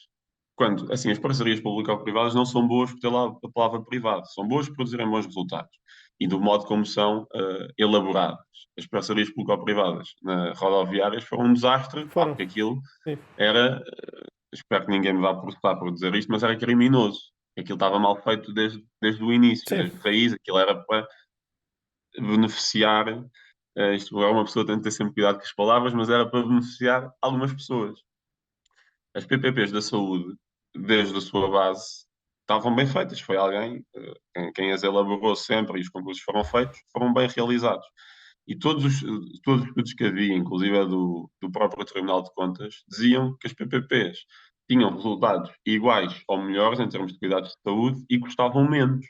Quando, assim, as parcerias público-privadas não são boas por ter lá a palavra privado, são boas por produzirem bons resultados e do modo como são elaboradas. As parcerias público-privadas na rodoviárias foram um desastre, pá, Foram. porque aquilo Sim. era, espero que ninguém me vá processar por dizer isto, mas era criminoso. Aquilo estava mal feito desde o início, Sim. desde a raiz, aquilo era para beneficiar, isto é uma pessoa tem de ter sempre cuidado com as palavras, mas era para beneficiar algumas pessoas. As PPPs da saúde, desde a sua base, estavam bem feitas. Foi alguém, quem as elaborou sempre e os concursos foram feitos, foram bem realizados. E todos os estudos que havia, inclusive do próprio Tribunal de Contas, diziam que as PPPs tinham resultados iguais ou melhores em termos de cuidados de saúde e custavam menos.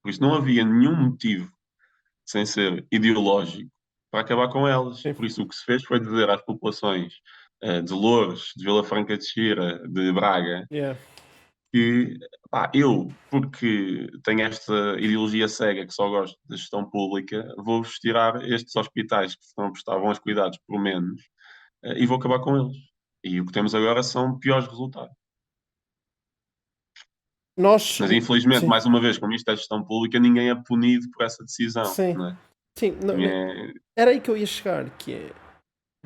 Por isso não havia nenhum motivo, sem ser ideológico, para acabar com elas. Sim. Por isso o que se fez foi dizer às populações de Loures, de Vila Franca de Xira, de Braga, Yeah. que pá, eu, porque tenho esta ideologia cega que só gosto da gestão pública, vou-vos tirar estes hospitais que estão a prestar bons cuidados por menos e vou acabar com eles. E o que temos agora são piores resultados. Nós. Mas infelizmente, Sim. mais uma vez, como isto é gestão pública, ninguém é punido por essa decisão, Sim. não é? Sim. É, Era aí que eu ia chegar, que é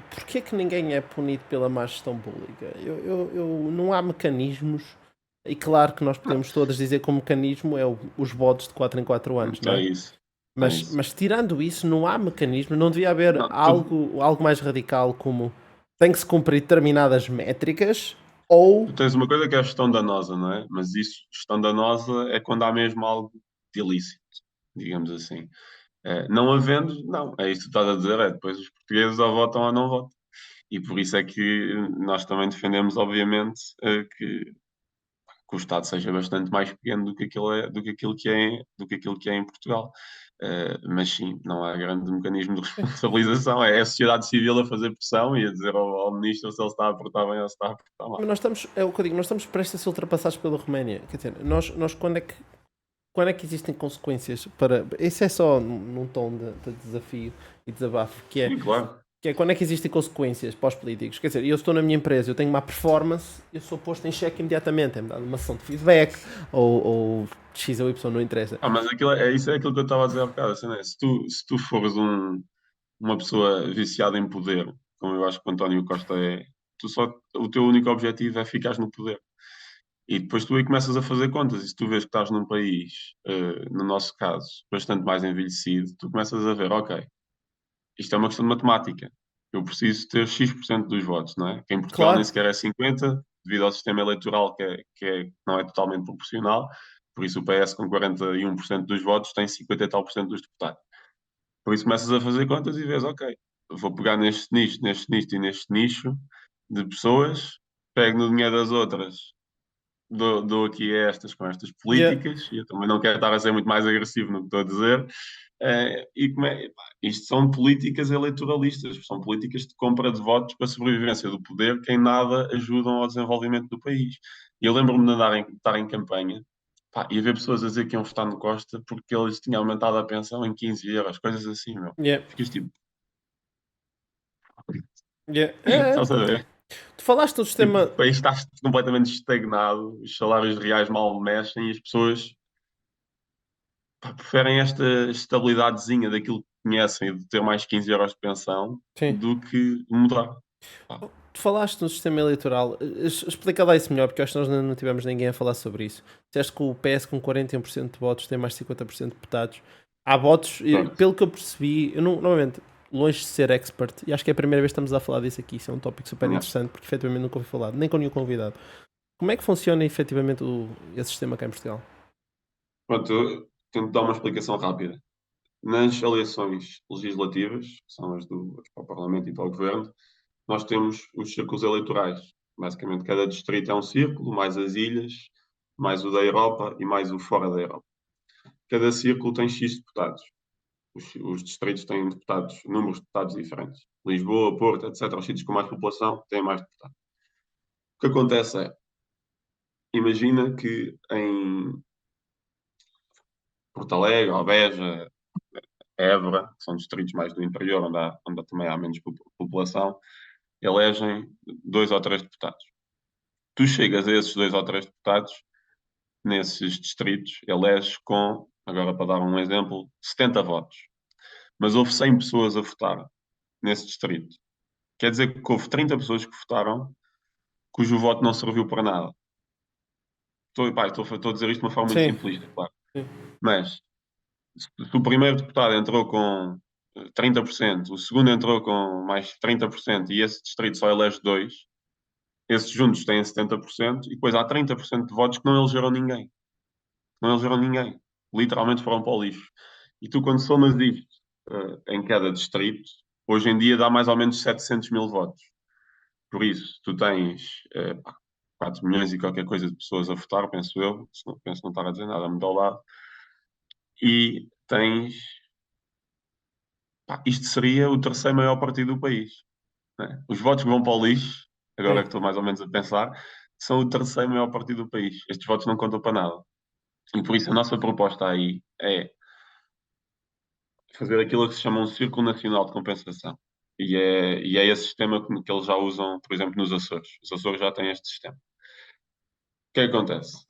porque é que ninguém é punido pela má gestão pública? Não há mecanismos, e claro que nós não, podemos todos dizer que o mecanismo é os votos de 4 em 4 anos, não é é? isso. É isso. Mas tirando isso, não há mecanismo, não devia haver Não, algo mais radical como tem que se cumprir determinadas métricas ou. tu tens uma coisa que é a gestão danosa, não é? Mas isso, gestão danosa, é quando há mesmo algo de ilícito, digamos assim. Não havendo, não. É isso que tu estás a dizer, é depois os portugueses ou votam ou não votam. E por isso é que nós também defendemos, obviamente, que o Estado seja bastante mais pequeno do que aquilo que é em Portugal. Mas sim, não há grande mecanismo de responsabilização. É a sociedade civil a fazer pressão e a dizer ao ministro se ele está a portar bem ou se está a portar mal. Mas nós estamos, é o que eu digo, nós estamos prestes a ser ultrapassados pela Roménia. Quer dizer, nós quando é que existem consequências para. Isso é só num tom de desafio e desabafo, Sim, claro. que é quando é que existem consequências para os políticos. Quer dizer, eu estou na minha empresa, eu tenho uma performance, eu sou posto em xeque imediatamente, é-me dado uma sessão de feedback, ou X ou Y, não interessa. Mas isso é aquilo que eu estava a dizer há bocado. Assim, né? Se tu fores uma pessoa viciada em poder, como eu acho que o António Costa é, o teu único objetivo é ficar no poder. E depois tu aí começas a fazer contas. E se tu vês que estás num país, no nosso caso, bastante mais envelhecido, tu começas a ver, ok, isto é uma questão de matemática. Eu preciso ter X% dos votos, não é? Que em Portugal nem Claro, sequer é 50%, devido ao sistema eleitoral não é totalmente proporcional. Por isso o PS com 41% dos votos tem 50 e tal por cento dos deputados. Por isso começas a fazer contas e vês, ok, vou pegar neste nicho, neste nicho e neste nicho de pessoas, pego no dinheiro das outras, dou aqui a estas com estas yeah. políticas, e eu também não quero estar a ser muito mais agressivo no que estou a dizer, pá, isto são políticas eleitoralistas, são políticas de compra de votos para a sobrevivência do poder que em nada ajudam ao desenvolvimento do país. E eu lembro-me de estar em campanha, pá, e haver pessoas a dizer que iam votar no Costa porque eles tinham aumentado a pensão em 15 euros, coisas assim, meu. Yeah. Ficas tipo, Yeah. estás a ver? Tu falaste do Tipo, sistema. o país está completamente estagnado, os salários reais mal mexem e as pessoas pá, preferem esta estabilidadezinha daquilo conhecem de ter mais 15 euros de pensão Sim. do que mudar. Pá, Tu falaste no sistema eleitoral, explica lá isso melhor, porque acho que nós não tivemos ninguém a falar sobre isso. Disseste que o PS com 41% de votos tem mais de 50% de deputados. Há votos, certo. pelo que eu percebi, eu não, novamente, longe de ser expert, e acho que é a primeira vez que estamos a falar disso aqui. Isso é um tópico super Yeah. interessante, porque efetivamente nunca ouvi falar, nem com nenhum convidado. Como é que funciona efetivamente esse sistema cá em Portugal? Pronto, eu tento dar uma explicação rápida. Nas eleições legislativas, que são as para o Parlamento e para o Governo, nós temos os círculos eleitorais. Basicamente, cada distrito é um círculo, mais as ilhas, mais o da Europa e mais o fora da Europa. Cada círculo tem X deputados. Os distritos têm deputados, números de deputados diferentes. Lisboa, Porto, etc. Os sítios com mais população têm mais deputados. O que acontece é, imagina que em Porto Alegre, Albeja, Évora, que são distritos mais do interior, onde também há menos população, elegem dois ou três deputados. Tu chegas a esses dois ou três deputados, nesses distritos, eleges com, agora para dar um exemplo, 70 votos. Mas houve 100 pessoas a votar nesse distrito. Quer dizer que houve 30 pessoas que votaram cujo voto não serviu para nada. Estou a dizer isto de uma forma muito Sim, simplista, claro. sim. Mas se o primeiro deputado entrou com 30%, o segundo entrou com mais 30% e esse distrito só elege dois, esses juntos têm 70% e depois há 30% de votos que não elegeram ninguém. Não elegeram ninguém. Literalmente foram para o lixo. E tu, quando somas isto em cada distrito, hoje em dia dá mais ou menos 700 mil votos. Por isso, tu tens 4 milhões e qualquer coisa de pessoas a votar, penso eu, se não, penso não estar a dizer nada muito ao lado, e tens. Isto seria o terceiro maior partido do país. Né? Os votos que vão para o lixo, agora Sim. que estou mais ou menos a pensar, são o terceiro maior partido do país. Estes votos não contam para nada. E por isso a nossa proposta aí é fazer aquilo que se chama um Círculo Nacional de Compensação. E é esse sistema que eles já usam, por exemplo, nos Açores. Os Açores já têm este sistema. O que é que acontece?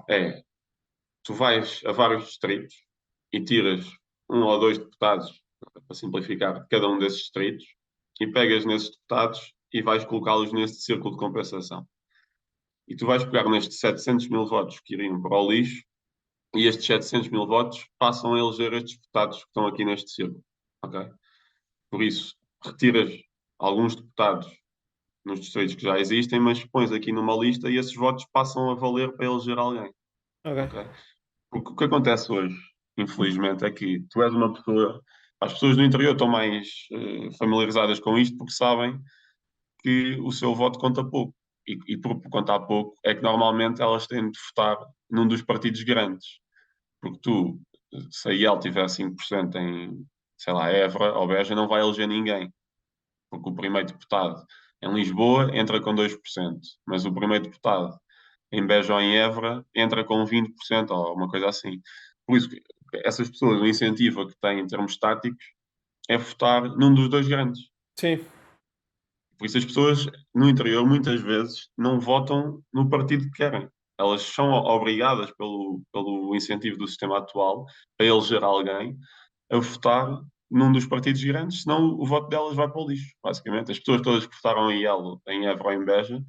Tu vais a vários distritos e tiras um ou dois deputados, para simplificar, de cada um desses distritos, e pegas nesses deputados e vais colocá-los neste círculo de compensação. E tu vais pegar nestes 700 mil votos que iriam para o lixo e estes 700 mil votos passam a eleger estes deputados que estão aqui neste círculo. Ok? Por isso, retiras alguns deputados nos distritos que já existem, mas pões aqui numa lista e esses votos passam a valer para eleger alguém. Ok. Ok? Porque o que acontece hoje, infelizmente, é que tu és uma pessoa. As pessoas do interior estão mais familiarizadas com isto porque sabem que o seu voto conta pouco. E por contar pouco, é que normalmente elas têm de votar num dos partidos grandes. Porque tu, se a IEL tiver 5% em, sei lá, Évora ou Beja, não vai eleger ninguém. Porque o primeiro deputado em Lisboa entra com 2%, mas o primeiro deputado em Beja ou em Évora entra com 20% ou uma coisa assim. Por isso, essas pessoas, o incentivo que têm em termos estáticos é votar num dos dois grandes. Sim. Por isso, as pessoas no interior muitas vezes não votam no partido que querem. Elas são obrigadas pelo incentivo do sistema atual a eleger alguém a votar num dos partidos grandes, senão o voto delas vai para o lixo, basicamente. As pessoas todas que votaram em Elo, em Évora ou em Beja,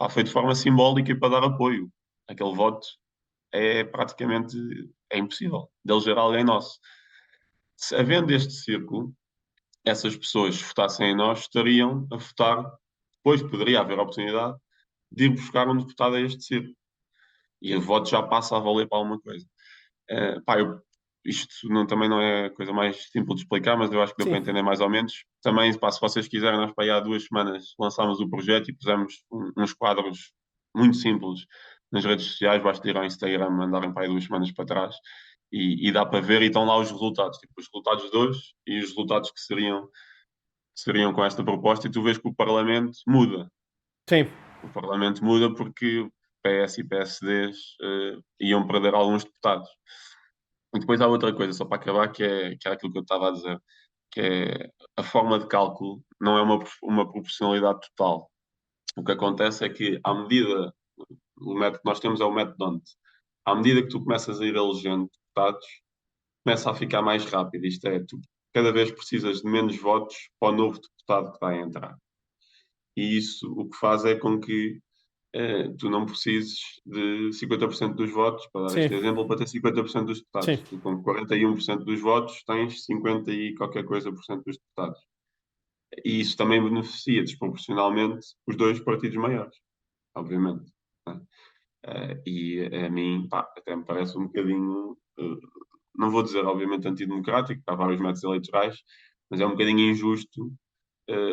foi de forma simbólica e para dar apoio. Aquele voto é praticamente impossível de eleger alguém nosso. Se, havendo este círculo, essas pessoas votassem em nós, estariam a votar, depois poderia haver a oportunidade de ir buscar um deputado a este círculo. E o voto já passa a valer para alguma coisa. Isto também não é a coisa mais simples de explicar, mas eu acho que deu para Sim. entender mais ou menos. Também, se vocês quiserem, nós para aí há 2 semanas lançámos o projeto e pusemos uns quadros muito simples nas redes sociais. Basta ir ao Instagram, mandarem para aí 2 semanas para trás e dá para ver. E estão lá os resultados, tipo os resultados de hoje e os resultados que seriam com esta proposta. E tu vês que o Parlamento muda. Sim. O Parlamento muda porque PS e PSDs iam perder alguns deputados. E depois há outra coisa, só para acabar, que é aquilo que eu estava a dizer, que é a forma de cálculo não é uma proporcionalidade total. O que acontece é que, à medida, o método que nós temos é o método DONT. À medida que tu começas a ir elegendo deputados, começa a ficar mais rápido. Isto é, tu cada vez precisas de menos votos para o novo deputado que está a entrar. E isso o que faz é com que tu não precises de 50% dos votos, para dar Sim, este exemplo, para ter 50% dos sim, deputados. Tu, com 41% dos votos, tens 50 e qualquer coisa por cento dos deputados. E isso também beneficia desproporcionalmente os dois partidos maiores, obviamente. Né? E a mim, pá, até me parece um bocadinho, não vou dizer obviamente antidemocrático, há vários métodos eleitorais, mas é um bocadinho injusto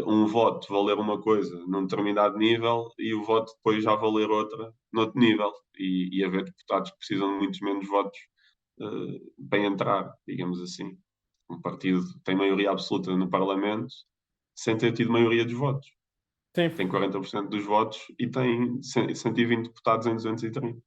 um voto valer uma coisa num determinado nível e o voto depois já valer outra noutro nível. E haver deputados que precisam de muitos menos votos para entrar, digamos assim. Um partido tem maioria absoluta no Parlamento sem ter tido maioria dos votos. sim. Tem 40% dos votos e tem 120 deputados em 230.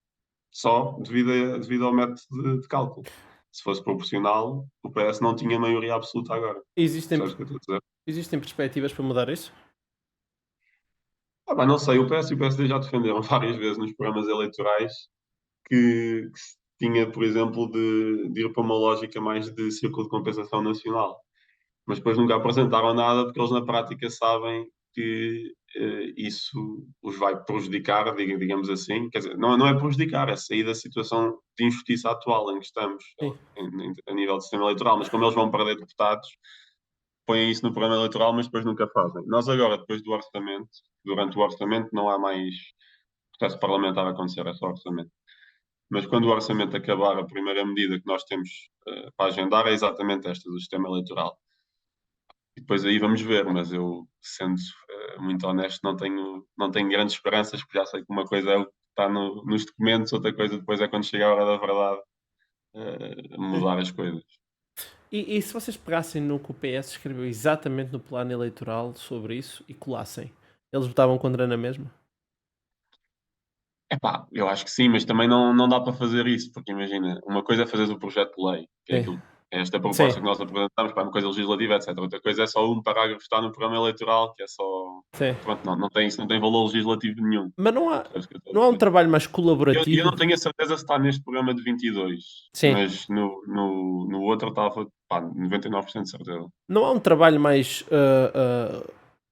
Só devido ao método de cálculo. Se fosse proporcional, o PS não tinha maioria absoluta agora. Existem, Percebes o que eu estou a dizer? existem perspectivas para mudar isso? Não sei, o PS e o PSD já defenderam várias vezes nos programas eleitorais que se tinha, por exemplo, de ir para uma lógica mais de círculo de compensação nacional. Mas depois nunca apresentaram nada porque eles na prática sabem que isso os vai prejudicar, digamos assim. Quer dizer, não é prejudicar, é sair da situação de injustiça atual em que estamos Sim. a nível de sistema eleitoral. Mas como eles vão perder deputados, põem isso no programa eleitoral, mas depois nunca fazem. Nós agora, depois do orçamento, durante o orçamento, não há mais processo parlamentar a acontecer, é só orçamento. Mas quando o orçamento acabar, a primeira medida que nós temos para agendar é exatamente esta, do sistema eleitoral. E depois aí vamos ver, mas eu, sendo muito honesto, não tenho grandes esperanças, porque já sei que uma coisa é o que está nos documentos, outra coisa depois é quando chega a hora da verdade Sim. mudar as coisas. E se vocês pegassem no que o PS escreveu exatamente no plano eleitoral sobre isso e colassem, eles votavam contra na mesma? Epá, eu acho que sim, mas também não dá para fazer isso, porque imagina, uma coisa é fazer o projeto de lei, que é Sim. aquilo, é esta Sim, proposta que nós apresentamos para uma coisa legislativa, etc. Outra coisa é só um parágrafo que está no programa eleitoral, que é só. sim. Pronto, não tem, isso não tem valor legislativo nenhum. Mas não há, Percebes o que eu estou a não há um dizer? trabalho mais Eu não colaborativo? tenho a certeza se está neste programa de 22, Sim. mas no outro estava, pá, 99% de certeza. Não há um trabalho mais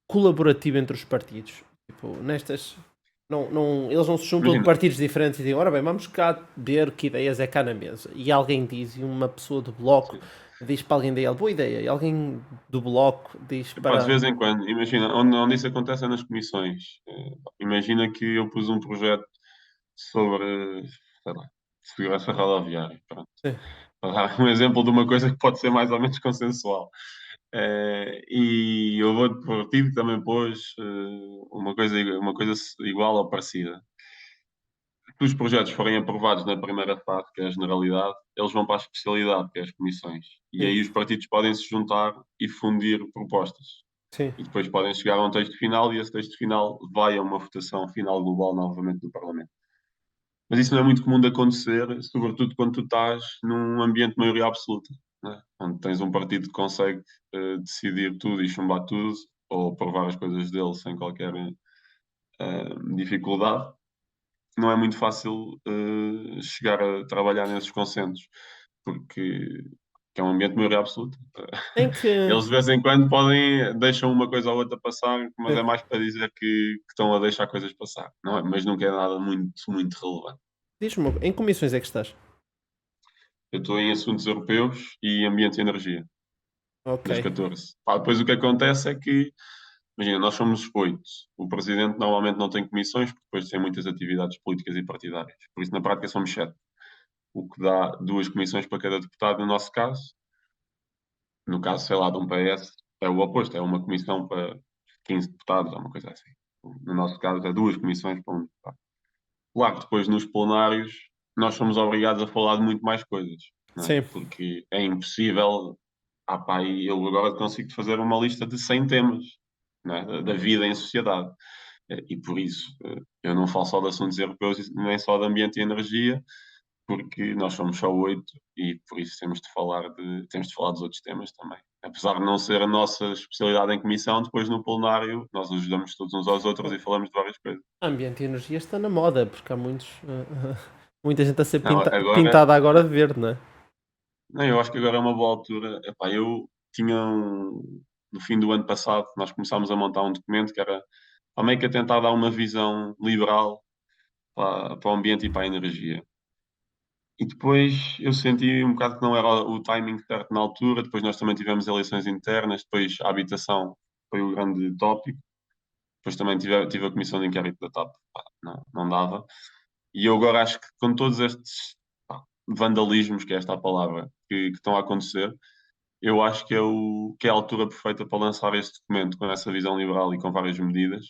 colaborativo entre os partidos? Tipo, nestas. Eles não se juntam de Imagina, partidos diferentes e dizem, ora bem, vamos cá ver que ideias é cá na mesa. E alguém diz, e uma pessoa do bloco sim. diz para alguém daí, boa ideia. E alguém do bloco diz Epá, de para. vez em quando, imagina, onde isso acontece é nas comissões. Imagina que eu pus um projeto sobre, sei lá, segurança rodoviária. Pronto. Sim, Para dar um exemplo de uma coisa que pode ser mais ou menos consensual. E houve outro partido que também pôs uma coisa igual ou parecida. Se os projetos forem aprovados na primeira fase, que é a generalidade, eles vão para a especialidade, que é as comissões. E sim, aí os partidos podem se juntar e fundir propostas. sim. E depois podem chegar a um texto final e esse texto final vai a uma votação final global novamente do Parlamento. Mas isso não é muito comum de acontecer, sobretudo quando tu estás num ambiente de maioria absoluta, né? Onde tens um partido que consegue decidir tudo e chumbar tudo, ou aprovar as coisas dele sem qualquer dificuldade. Não é muito fácil chegar a trabalhar nesses consensos, porque é um ambiente de maioria absoluta. Em que. Eles de vez em quando deixam uma coisa ou outra passar, mas Sim. é mais para dizer que estão a deixar coisas passar, não é? Mas nunca é nada muito, muito relevante. Diz-me, em que comissões é que estás? Eu estou em assuntos europeus e ambiente e energia, Ok, das 14. Pá, depois o que acontece é que, imagina, nós somos 8. O presidente normalmente não tem comissões, porque depois tem muitas atividades políticas e partidárias. Por isso, na prática, somos 7. O que dá duas comissões para cada deputado, no nosso caso. No caso, sei lá, de um PS, é o oposto, é uma comissão para 15 deputados, ou uma coisa assim. No nosso caso, é duas comissões para um deputado. Claro que depois nos plenários nós somos obrigados a falar de muito mais coisas, não é? sim. Porque é impossível. Pá, e eu agora consigo fazer uma lista de 100 temas, não é? Da vida em sociedade. E por isso, eu não falo só de assuntos europeus, nem só de ambiente e energia, porque nós somos só 8 e por isso temos de falar dos outros temas também. Apesar de não ser a nossa especialidade em comissão, depois no plenário nós ajudamos todos uns aos outros e falamos de várias coisas. Ambiente e energia está na moda, porque há muitos, muita gente a ser Não, agora, pintada agora de verde, não é? não, eu acho que agora é uma boa altura. Epá, eu no fim do ano passado, nós começámos a montar um documento que era meio que a tentar dar uma visão liberal para o ambiente e para a energia. E depois eu senti um bocado que não era o timing certo na altura. Depois nós também tivemos eleições internas, depois a habitação foi o grande tópico. Depois também tive a comissão de inquérito da TAP. Pá, não dava. E eu agora acho que com todos estes vandalismos, que é esta a palavra, que estão a acontecer, eu acho que é a altura perfeita para lançar este documento com essa visão liberal e com várias medidas.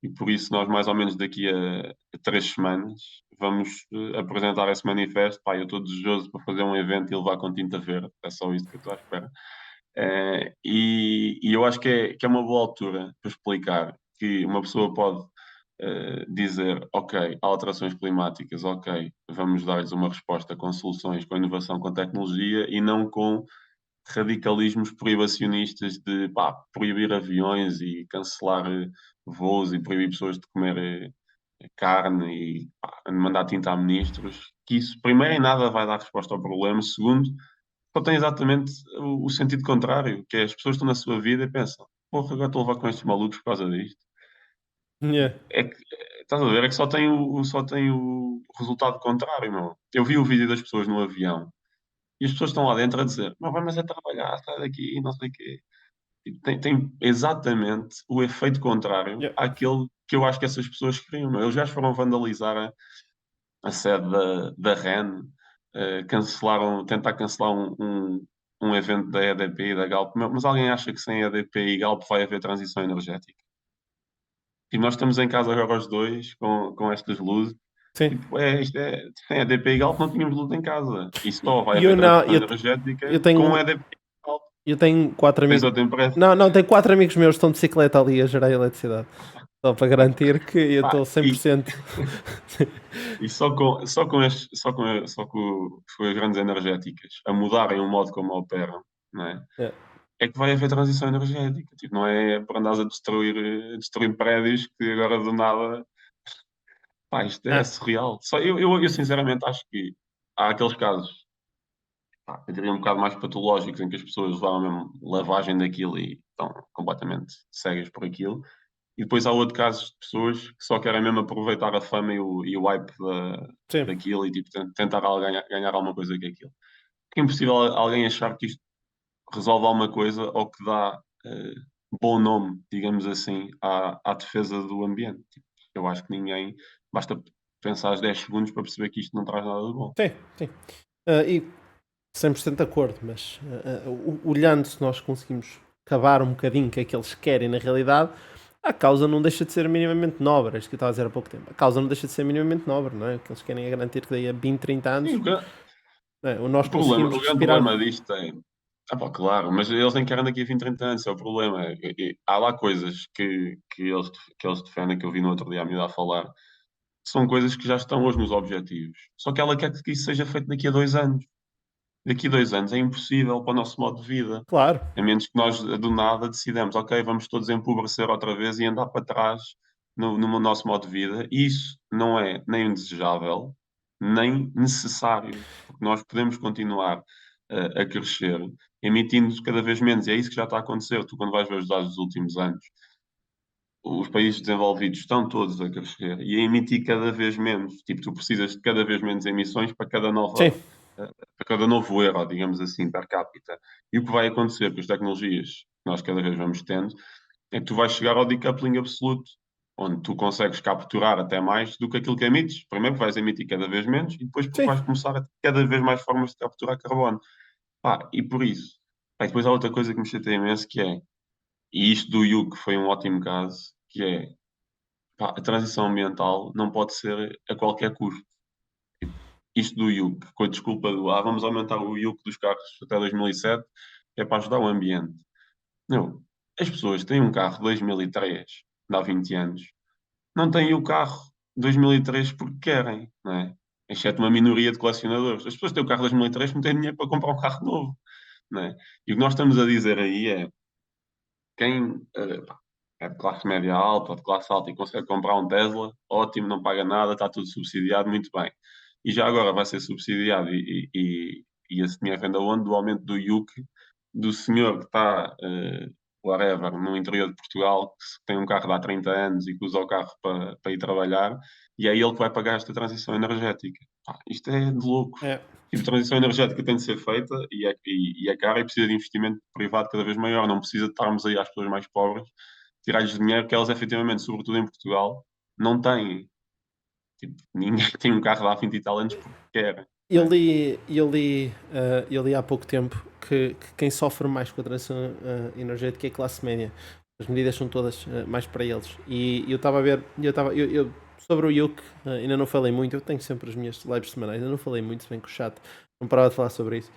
E por isso nós, mais ou menos daqui a 3 semanas, vamos apresentar esse manifesto. Pá, eu estou desejoso para fazer um evento e levar com tinta verde. É só isso que eu estou à espera. E eu acho que é uma boa altura para explicar que uma pessoa pode dizer, ok, há alterações climáticas, ok, vamos dar-lhes uma resposta com soluções, com inovação, com tecnologia e não com radicalismos proibicionistas de pá, proibir aviões e cancelar voos e proibir pessoas de comer carne e pá, mandar tinta a ministros, que isso, primeiro, em nada vai dar resposta ao problema, segundo, só tem exatamente o sentido contrário, que é as pessoas estão na sua vida e pensam, porra, agora estou a levar com estes malucos por causa disto. Yeah. É que, estás a ver, é que só tem o resultado contrário, meu. Eu vi o vídeo das pessoas no avião e as pessoas estão lá dentro a dizer, não, vai, mas é trabalhar, sai daqui, não sei o quê. E tem exatamente o efeito contrário Yeah. àquele que eu acho que essas pessoas queriam, meu. Eles já foram vandalizar a sede da REN, tentar cancelar um evento da EDP e da Galp. Mas alguém acha que sem EDP e Galp vai haver transição energética? E nós estamos em casa agora os dois com estas luzes. Sim. Tipo, sem EDP e Galp não tínhamos luz em casa. E só vai E haver eu não, transição eu energética com tenho, EDP e Galp. eu tenho quatro Tens amigos. outra empresa? Não, não, tenho quatro amigos meus que estão de bicicleta ali a gerar eletricidade. Só para garantir que eu Pá, estou 100%. e só com as grandes energéticas a mudarem o modo como operam, não é? Yeah. É que vai haver transição energética. Tipo, não é por andares a destruir prédios que agora do nada. Pá, isto é Ah, surreal. Eu sinceramente acho que há aqueles casos, pá, eu diria um bocado mais patológicos, em que as pessoas levaram mesmo lavagem daquilo e estão completamente cegas por aquilo. E depois há outro caso de pessoas que só querem mesmo aproveitar a fama e o hype sim. daquilo e tipo, tentar ganhar alguma coisa com aquilo. Porque é impossível alguém achar que isto resolve alguma coisa ou que dá bom nome, digamos assim, à defesa do ambiente. Tipo, eu acho que ninguém, basta pensar 10 segundos para perceber que isto não traz nada de bom. Sim, sim. E 100% de acordo, mas olhando se nós conseguimos cavar um bocadinho o que é que eles querem na realidade, a causa não deixa de ser minimamente nobre. É isto que eu estava a dizer há pouco tempo. A causa não deixa de ser minimamente nobre, não é? O que eles querem é garantir que daí a 20, 30 Sim, anos nós o problema, conseguimos o grande respirar. problema disto é. Ah, pá, claro, mas eles nem querem daqui a 20, 30 anos, é o problema. Há lá coisas que eles defendem, que eu vi no outro dia a miúda a falar, que são coisas que já estão hoje nos objetivos. Só que ela quer que isso seja feito daqui a 2 anos. Daqui a 2 anos é impossível para o nosso modo de vida. Claro, A menos que nós, do nada, decidamos, ok, vamos todos empobrecer outra vez e andar para trás no nosso modo de vida. E isso não é nem desejável, nem necessário, porque nós podemos continuar a crescer, emitindo cada vez menos. E é isso que já está a acontecer. Tu, quando vais ver os dados dos últimos anos, os países desenvolvidos estão todos a crescer e a emitir cada vez menos. Tipo, tu precisas de cada vez menos emissões sim, para cada novo euro, digamos assim, per capita. E o que vai acontecer com as tecnologias que nós cada vez vamos tendo é que tu vais chegar ao decoupling absoluto, onde tu consegues capturar até mais do que aquilo que emites. Primeiro vais emitir cada vez menos e depois porque sim, vais começar a ter cada vez mais formas de capturar carbono. Pá, e por isso. Pá, e depois há outra coisa que me chateia imenso que é, e isto do IUC foi um ótimo caso, que é pá, a transição ambiental não pode ser a qualquer custo. Isto do IUC, com a desculpa do vamos aumentar o IUC dos carros até 2007, é para ajudar o ambiente. Não, as pessoas têm um carro de 2003, de há 20 anos, não têm o carro de 2003 porque querem, não é? Exceto uma minoria de colecionadores. As pessoas têm o carro de 2003 porque não têm dinheiro para comprar um carro novo, não é? E o que nós estamos a dizer aí é quem pá, é de classe média alta ou de classe alta e consegue comprar um Tesla, ótimo, não paga nada, está tudo subsidiado, muito bem. E já agora vai ser subsidiado e esse dinheiro vem da onde? Do aumento do IUC do senhor que está, whatever, no interior de Portugal, que tem um carro de há 30 anos e que usa o carro para ir trabalhar, e é ele que vai pagar esta transição energética. Pá, isto é de loucos. É. Tipo, a transição energética tem de ser feita e é cara e precisa de investimento privado cada vez maior. Não precisa de estarmos aí às pessoas mais pobres, tirar-lhes dinheiro que elas efetivamente, sobretudo em Portugal, não têm. Tipo, ninguém tem um carro de há 20 e tal anos porque quer. Né? Eu li há pouco tempo que quem sofre mais com a transição energética é a classe média. As medidas são todas mais para eles. E eu estava a ver, sobre o Yuke, ainda não falei muito. Eu tenho sempre as minhas lives semanais, ainda não falei muito, se bem que o chat não parava de falar sobre isso.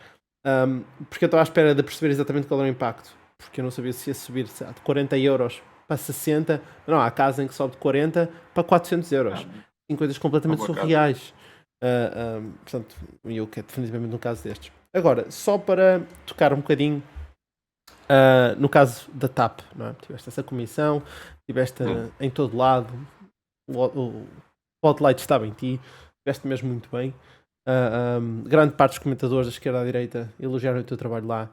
Porque eu estava à espera de perceber exatamente qual era o impacto. Porque eu não sabia se ia subir de 40 euros para 60. Não, há casos em que sobe de 40 para 400 euros. Em coisas Não, completamente por acaso. surreais. Portanto, eu que é definitivamente um caso destes. Agora, só para tocar um bocadinho no caso da TAP, não é? Tiveste essa comissão, tiveste em todo lado, o spotlight estava em ti, estiveste mesmo muito bem. Grande parte dos comentadores da esquerda à direita elogiaram o teu trabalho lá.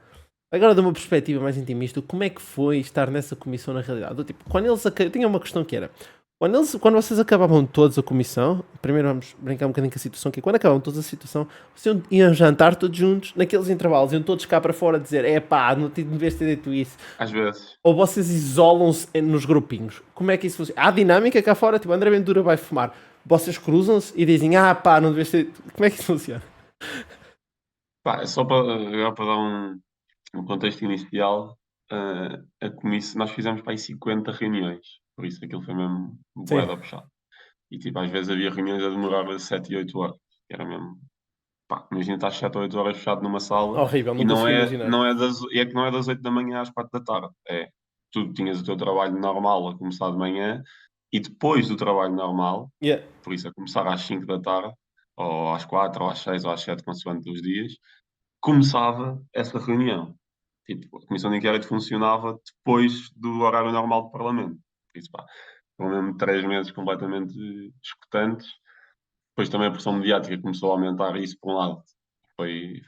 Agora, de uma perspectiva mais intimista, como é que foi estar nessa comissão na realidade? Do tipo, quando eles eu tinha uma questão que era quando vocês acabavam todos a comissão, primeiro vamos brincar um bocadinho com a situação, que é quando acabavam todos a situação, vocês iam jantar todos juntos, naqueles intervalos, iam todos cá para fora dizer, é pá, não devias ter dito isso. Às vezes. Ou vocês isolam-se nos grupinhos. Como é que isso funciona? Há dinâmica cá fora, tipo, André Ventura vai fumar. Vocês cruzam-se e dizem, ah pá, não devias ter. Como é que isso funciona? Pá, é só para dar um contexto inicial, a comissão, nós fizemos para aí 50 reuniões, por isso aquilo foi mesmo bué Sim, de puxado. E tipo, às vezes havia reuniões a demorar 7 e 8 horas, que era mesmo, pá, imagina estar 7 ou 8 horas fechado numa sala horrível, e não consigo imaginar. é que não é das 8 da manhã às 4 da tarde, tu tinhas o teu trabalho normal a começar de manhã e depois do trabalho normal, Yeah. por isso a começar às 5 da tarde, ou às 4 ou às 6 ou às 7 consoante os dias, começava essa reunião. Tipo, a comissão de inquérito funcionava depois do horário normal do Parlamento. Por isso, pá, foram mesmo 3 meses completamente escutantes. Depois também a pressão mediática começou a aumentar, e isso, por um lado,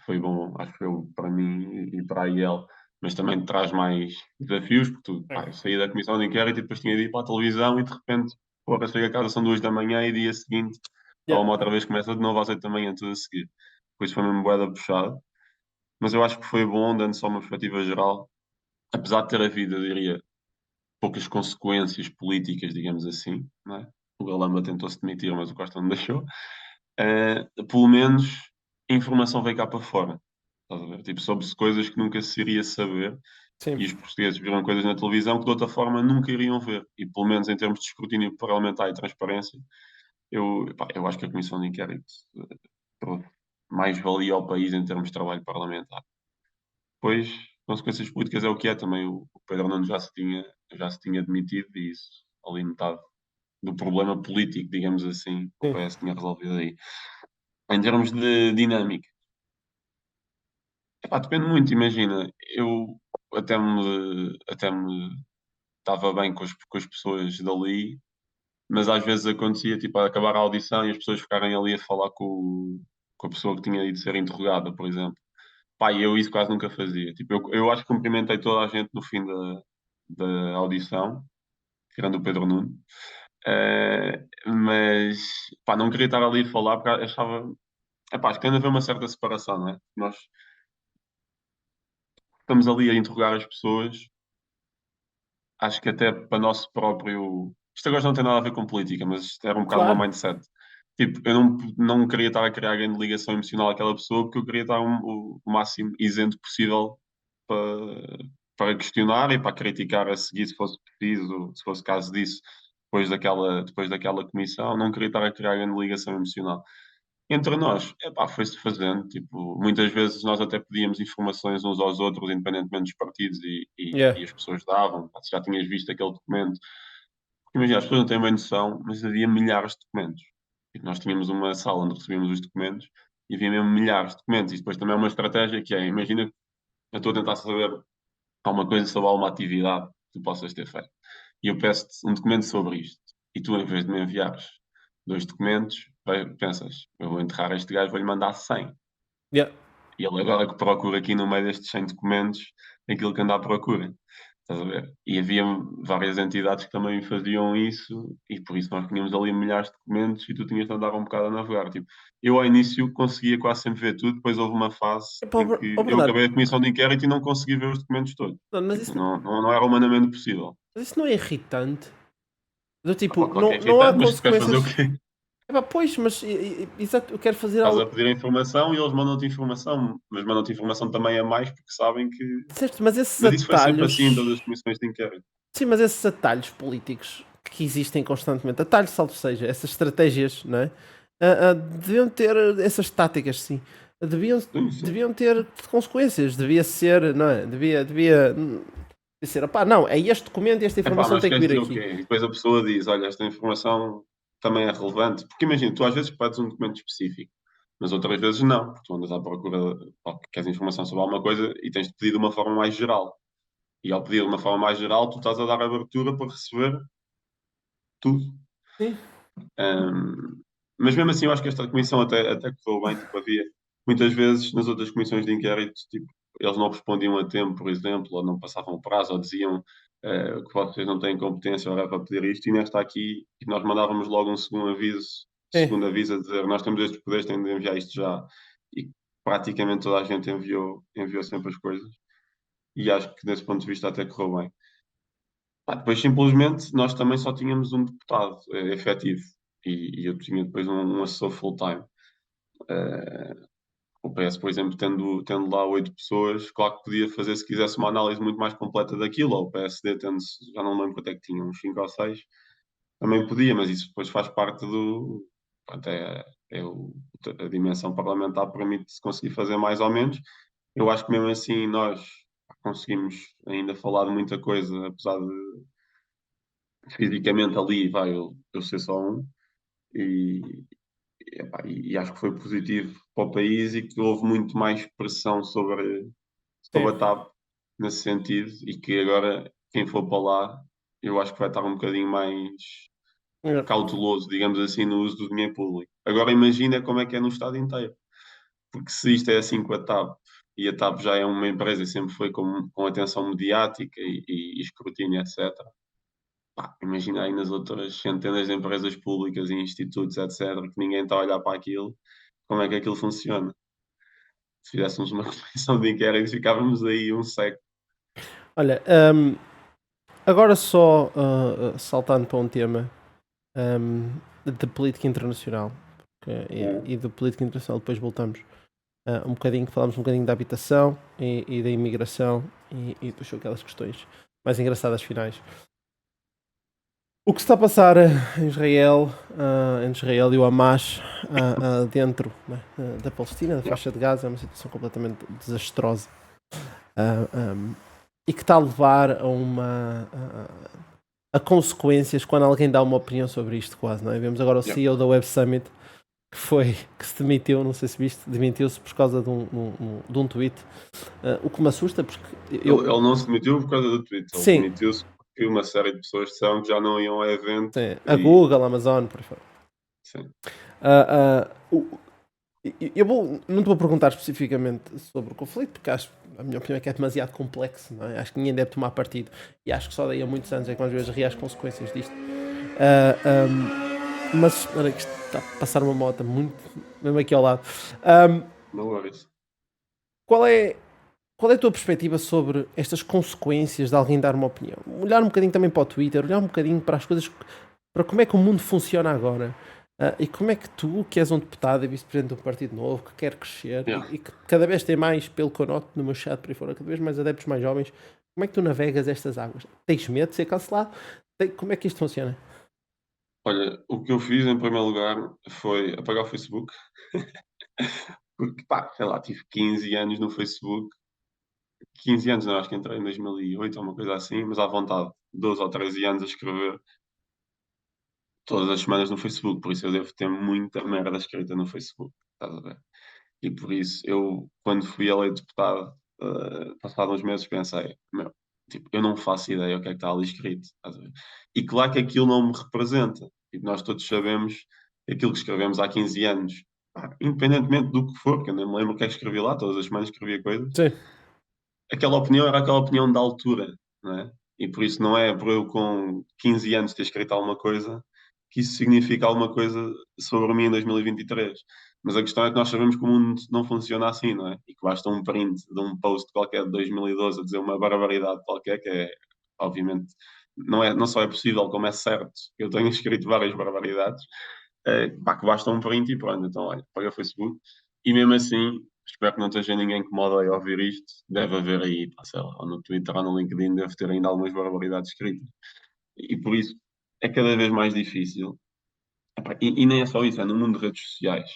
foi bom, acho que eu, para mim e para a IEL, mas também traz mais desafios, porque tu, pá, eu saí da comissão de inquérito e depois tinha de ir para a televisão e de repente, porra, chego a casa, são 2 da manhã e dia seguinte, a Yeah. uma outra vez começa de novo às 8 da manhã, tudo a seguir. Depois foi mesmo boeda puxado, mas eu acho que foi bom, dando só uma perspectiva geral, apesar de ter havido, eu diria, poucas consequências políticas, digamos assim, não é? O Galamba tentou-se demitir, mas o Costa não deixou. Pelo menos a informação veio cá para fora. Estás a ver? Tipo, soube-se coisas que nunca se iria saber Sim. e os portugueses viram coisas na televisão que de outra forma nunca iriam ver. E pelo menos em termos de escrutínio parlamentar e transparência, eu acho que a Comissão de Inquérito trouxe mais valia ao país em termos de trabalho parlamentar. Pois, consequências políticas é o que é também. O Pedro Nuno já se tinha demitido e isso, ali metade do problema político, digamos assim, o Sim. PS tinha resolvido aí. Em termos de dinâmica, epá, depende muito, imagina, eu até me estava bem com as pessoas dali, mas às vezes acontecia, tipo, a acabar a audição e as pessoas ficarem ali a falar com a pessoa que tinha ido ser interrogada, por exemplo. Pá, e eu isso quase nunca fazia. Tipo, eu acho que cumprimentei toda a gente no fim da audição, tirando o Pedro Nuno. Mas pá, não queria estar ali a falar porque achava. Epá, acho que tem de haver uma certa separação, não é? Nós estamos ali a interrogar as pessoas, acho que até para nosso próprio. Isto agora não tem nada a ver com política, mas isto era um bocado uma Claro. mindset. Tipo, eu não queria estar a criar grande ligação emocional àquela pessoa porque eu queria estar o máximo isento possível para, para questionar e para criticar a seguir se fosse preciso, se fosse caso disso, depois daquela comissão. Não queria estar a criar grande ligação emocional. Entre nós, epá, foi-se fazendo, tipo, muitas vezes nós até pedíamos informações uns aos outros, independentemente dos partidos, e, e, Yeah. e as pessoas davam. Pá, se já tinhas visto aquele documento. Imagina, as pessoas não têm bem noção, mas havia milhares de documentos. E nós tínhamos uma sala onde recebíamos os documentos e havia mesmo milhares de documentos. E depois também é uma estratégia que é, imagina que eu estou a tentar saber alguma coisa sobre alguma atividade que tu possas ter feito. E eu peço-te um documento sobre isto. E tu, em vez de me enviares 2 documentos, pensas, eu vou enterrar este gajo, vou-lhe mandar 100. Yeah. E ele agora que procura aqui no meio destes 100 documentos aquilo que anda à procura. Estás a ver? E havia várias entidades que também faziam isso, e por isso nós tínhamos ali milhares de documentos e tu tinhas de andar um bocado a navegar. Tipo, eu ao início conseguia quase sempre ver tudo, depois houve uma fase Epá, em que eu Bernardo, acabei a comissão de inquérito e não consegui ver os documentos todos. não, Tipo, não era humanamente possível. mas isso não é irritante? Do Ah, tipo, pá, claro que é não há irritante, mas tu queres fazer o consequências. quê? Epá, pois, mas exato, eu quero fazer Estás algo. a pedir informação e eles mandam-te informação, mas mandam-te informação também a mais porque sabem que. Certo, mas esses Mas isso foi sempre assim em atalhos. todas as comissões de inquérito. Sim, mas esses atalhos políticos que existem constantemente, atalhos, salvo seja, essas estratégias, não é? Deviam ter essas táticas, sim. Sim, sim. Deviam ter consequências. Devia ser, não é? Devia ser, opá, não, é este documento e esta Epá, informação mas tem que queres vir dizer o aqui. quê? E depois a pessoa diz, olha, esta informação também é relevante. Porque imagina, tu às vezes pedes um documento específico, mas outras vezes não, porque tu andas à procura, ou queres informação sobre alguma coisa e tens de pedir de uma forma mais geral. E ao pedir de uma forma mais geral, tu estás a dar abertura para receber tudo. Sim. Ahm, mas mesmo assim, eu acho que esta comissão até correu bem. Tipo, havia muitas vezes nas outras comissões de inquérito, tipo, eles não respondiam a tempo, por exemplo, ou não passavam o prazo, ou diziam que vocês não têm competência ou para pedir isto. E nesta aqui, nós mandávamos logo É. segundo aviso a dizer: nós temos estes poderes, têm de enviar isto já. E praticamente toda a gente enviou sempre as coisas. E acho que desse ponto de vista até correu bem. Pá, depois, simplesmente, nós também só tínhamos um deputado efetivo e eu tinha depois um assessor full-time. Eh, o PS, por exemplo, tendo lá 8 pessoas, claro que podia fazer, se quisesse, uma análise muito mais completa daquilo, ou o PSD, tendo, já não lembro quanto é que tinha, uns 5 ou 6, também podia, mas isso depois faz parte do. Pronto, a dimensão parlamentar permite-se conseguir fazer mais ou menos. Eu acho que mesmo assim nós conseguimos ainda falar de muita coisa, apesar de fisicamente ali, vai, eu ser só um, e, epá, e acho que foi positivo para o país e que houve muito mais pressão sobre É. a TAP nesse sentido e que agora quem for para lá eu acho que vai estar um bocadinho mais É. cauteloso, digamos assim, no uso do dinheiro público. Agora imagina como é que é no Estado inteiro, porque se isto é assim com a TAP e a TAP já é uma empresa e sempre foi com atenção mediática e escrutínio, etc. Pá, imagina aí nas outras centenas de empresas públicas e institutos, etc., que ninguém está a olhar para aquilo, como é que aquilo funciona? Se fizéssemos uma comissão de inquérito, ficávamos aí um século. Olha, agora só saltando para um tema de política internacional e de política internacional, depois voltamos um bocadinho, falamos um bocadinho da habitação e da imigração e depois aquelas questões mais engraçadas finais. O que se está a passar entre Israel e o Hamas dentro, né, da Palestina, da Yeah. faixa de Gaza, é uma situação completamente desastrosa e que está a levar a consequências quando alguém dá uma opinião sobre isto, quase, não é? Vemos agora o Yeah. CEO da Web Summit que se demitiu, não sei se viste, demitiu-se por causa de um tweet, o que me assusta porque Ele não se demitiu por causa do Twitter, ele sim, demitiu-se porque uma série de pessoas disseram que já não iam ao evento sim, a e Google, a Amazon, por aí fora. sim, Ah, ah, o- não te vou perguntar especificamente sobre o conflito, porque acho, a minha opinião é que é demasiado complexo, não é? Acho que ninguém deve tomar partido e acho que só daí a muitos anos é que vamos ver as reais consequências disto. Ah, mas olha que isto está a passar uma moto muito, mesmo aqui ao lado. Ahm, não worries. qual é, qual é a tua perspectiva sobre estas consequências de alguém dar uma opinião? Olhar um bocadinho também para o Twitter, olhar um bocadinho para as coisas, para como é que o mundo funciona agora. E como é que tu, que és um deputado e vice-presidente de um partido novo, que quer crescer Yeah. e que cada vez tem mais, pelo que eu noto no meu chat por aí fora, cada vez mais adeptos mais jovens, como é que tu navegas estas águas? Tens medo de ser cancelado? Como é que isto funciona? Olha, o que eu fiz em primeiro lugar foi apagar o Facebook, porque pá, sei lá, tive 15 anos no Facebook, 15 anos, não, acho que entrei em 2008 ou uma coisa assim, mas à vontade, 12 ou 13 anos a escrever todas as semanas no Facebook, por isso eu devo ter muita merda escrita no Facebook, estás a ver? E por isso eu, quando fui eleito deputado, passado uns meses, pensei, meu, tipo, eu não faço ideia o que é que está ali escrito, estás a ver? E claro que aquilo não me representa, e nós todos sabemos que aquilo que escrevemos há 15 anos independentemente do que for, porque eu nem me lembro o que é que escrevi lá, todas as semanas escrevia coisas, Sim, aquela opinião era aquela opinião da altura, não é? E por isso não é por eu com 15 anos ter escrito alguma coisa que isso significa alguma coisa sobre mim em 2023. Mas a questão é que nós sabemos que o mundo não funciona assim, não é? E que basta um print de um post qualquer de 2012 a dizer uma barbaridade qualquer, que é, obviamente, não só é possível, como é certo. Eu tenho escrito várias barbaridades, pá, que basta um print e pronto. Então, olha, paga o Facebook. E mesmo assim, espero que não esteja ninguém que me odeie ouvir isto. Deve haver aí, pá, sei lá, ou no Twitter ou no LinkedIn, deve ter ainda algumas barbaridades escritas. E por isso é cada vez mais difícil. Epá, e nem é só isso, é no mundo de redes sociais.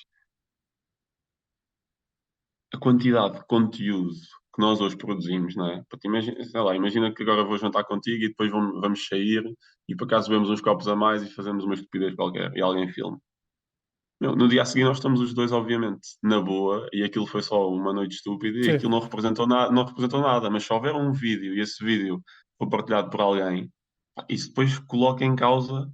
A quantidade de conteúdo que nós hoje produzimos, não é? Porque imagina, sei lá, imagina que agora vou jantar contigo e depois vamos sair e por acaso bebemos uns copos a mais e fazemos uma estupidez qualquer e alguém filma. No dia a seguir nós estamos os dois, obviamente, na boa, e aquilo foi só uma noite estúpida e sim, aquilo não representou nada, mas se houver um vídeo e esse vídeo for partilhado por alguém, pá, isso depois coloca em causa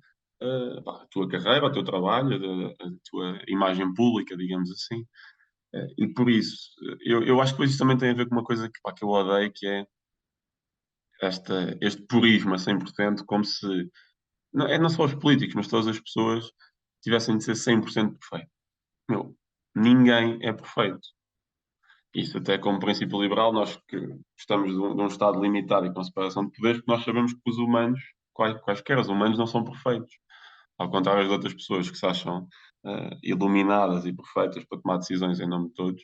pá, a tua carreira, o teu trabalho, a tua imagem pública, digamos assim. E por isso, eu acho que depois isso também tem a ver com uma coisa que, pá, que eu odeio, que é este purismo a 100%, como se, não só os políticos, mas todas as pessoas tivessem de ser 100% perfeitos. Meu, ninguém é perfeito. Isto até como princípio liberal, nós que estamos de um Estado limitado e com separação de poderes, porque nós sabemos que os humanos, quaisquer os humanos, não são perfeitos. Ao contrário de outras pessoas que se acham iluminadas e perfeitas para tomar decisões em nome de todos,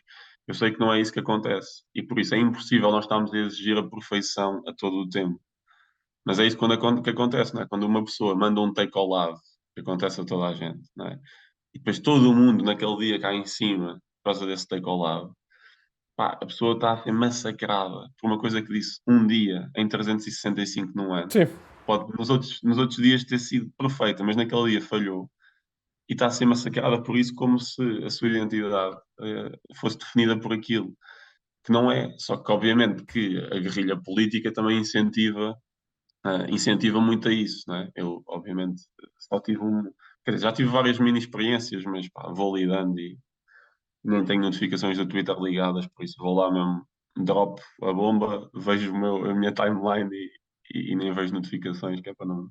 eu sei que não é isso que acontece. E por isso é impossível nós estarmos a exigir a perfeição a todo o tempo. Mas é isso que acontece, não é? Quando uma pessoa manda um take ao lado, que acontece a toda a gente, não é? E depois todo o mundo naquele dia cá em cima, por causa desse take ao lado, pá, a pessoa está a ser massacrada por uma coisa que disse um dia em 365 num ano. sim. Pode nos outros dias ter sido perfeita, mas naquele dia falhou. E está a ser massacrada por isso como se a sua identidade fosse definida por aquilo. Que não é. Só que obviamente que a guerrilha política também incentiva muito a isso, não é? Eu, obviamente, só tive quer dizer, já tive várias mini experiências, mas pá, vou lidando e nem tenho notificações do Twitter ligadas, por isso vou lá mesmo, drop a bomba, vejo a minha timeline e nem vejo notificações, que é para não.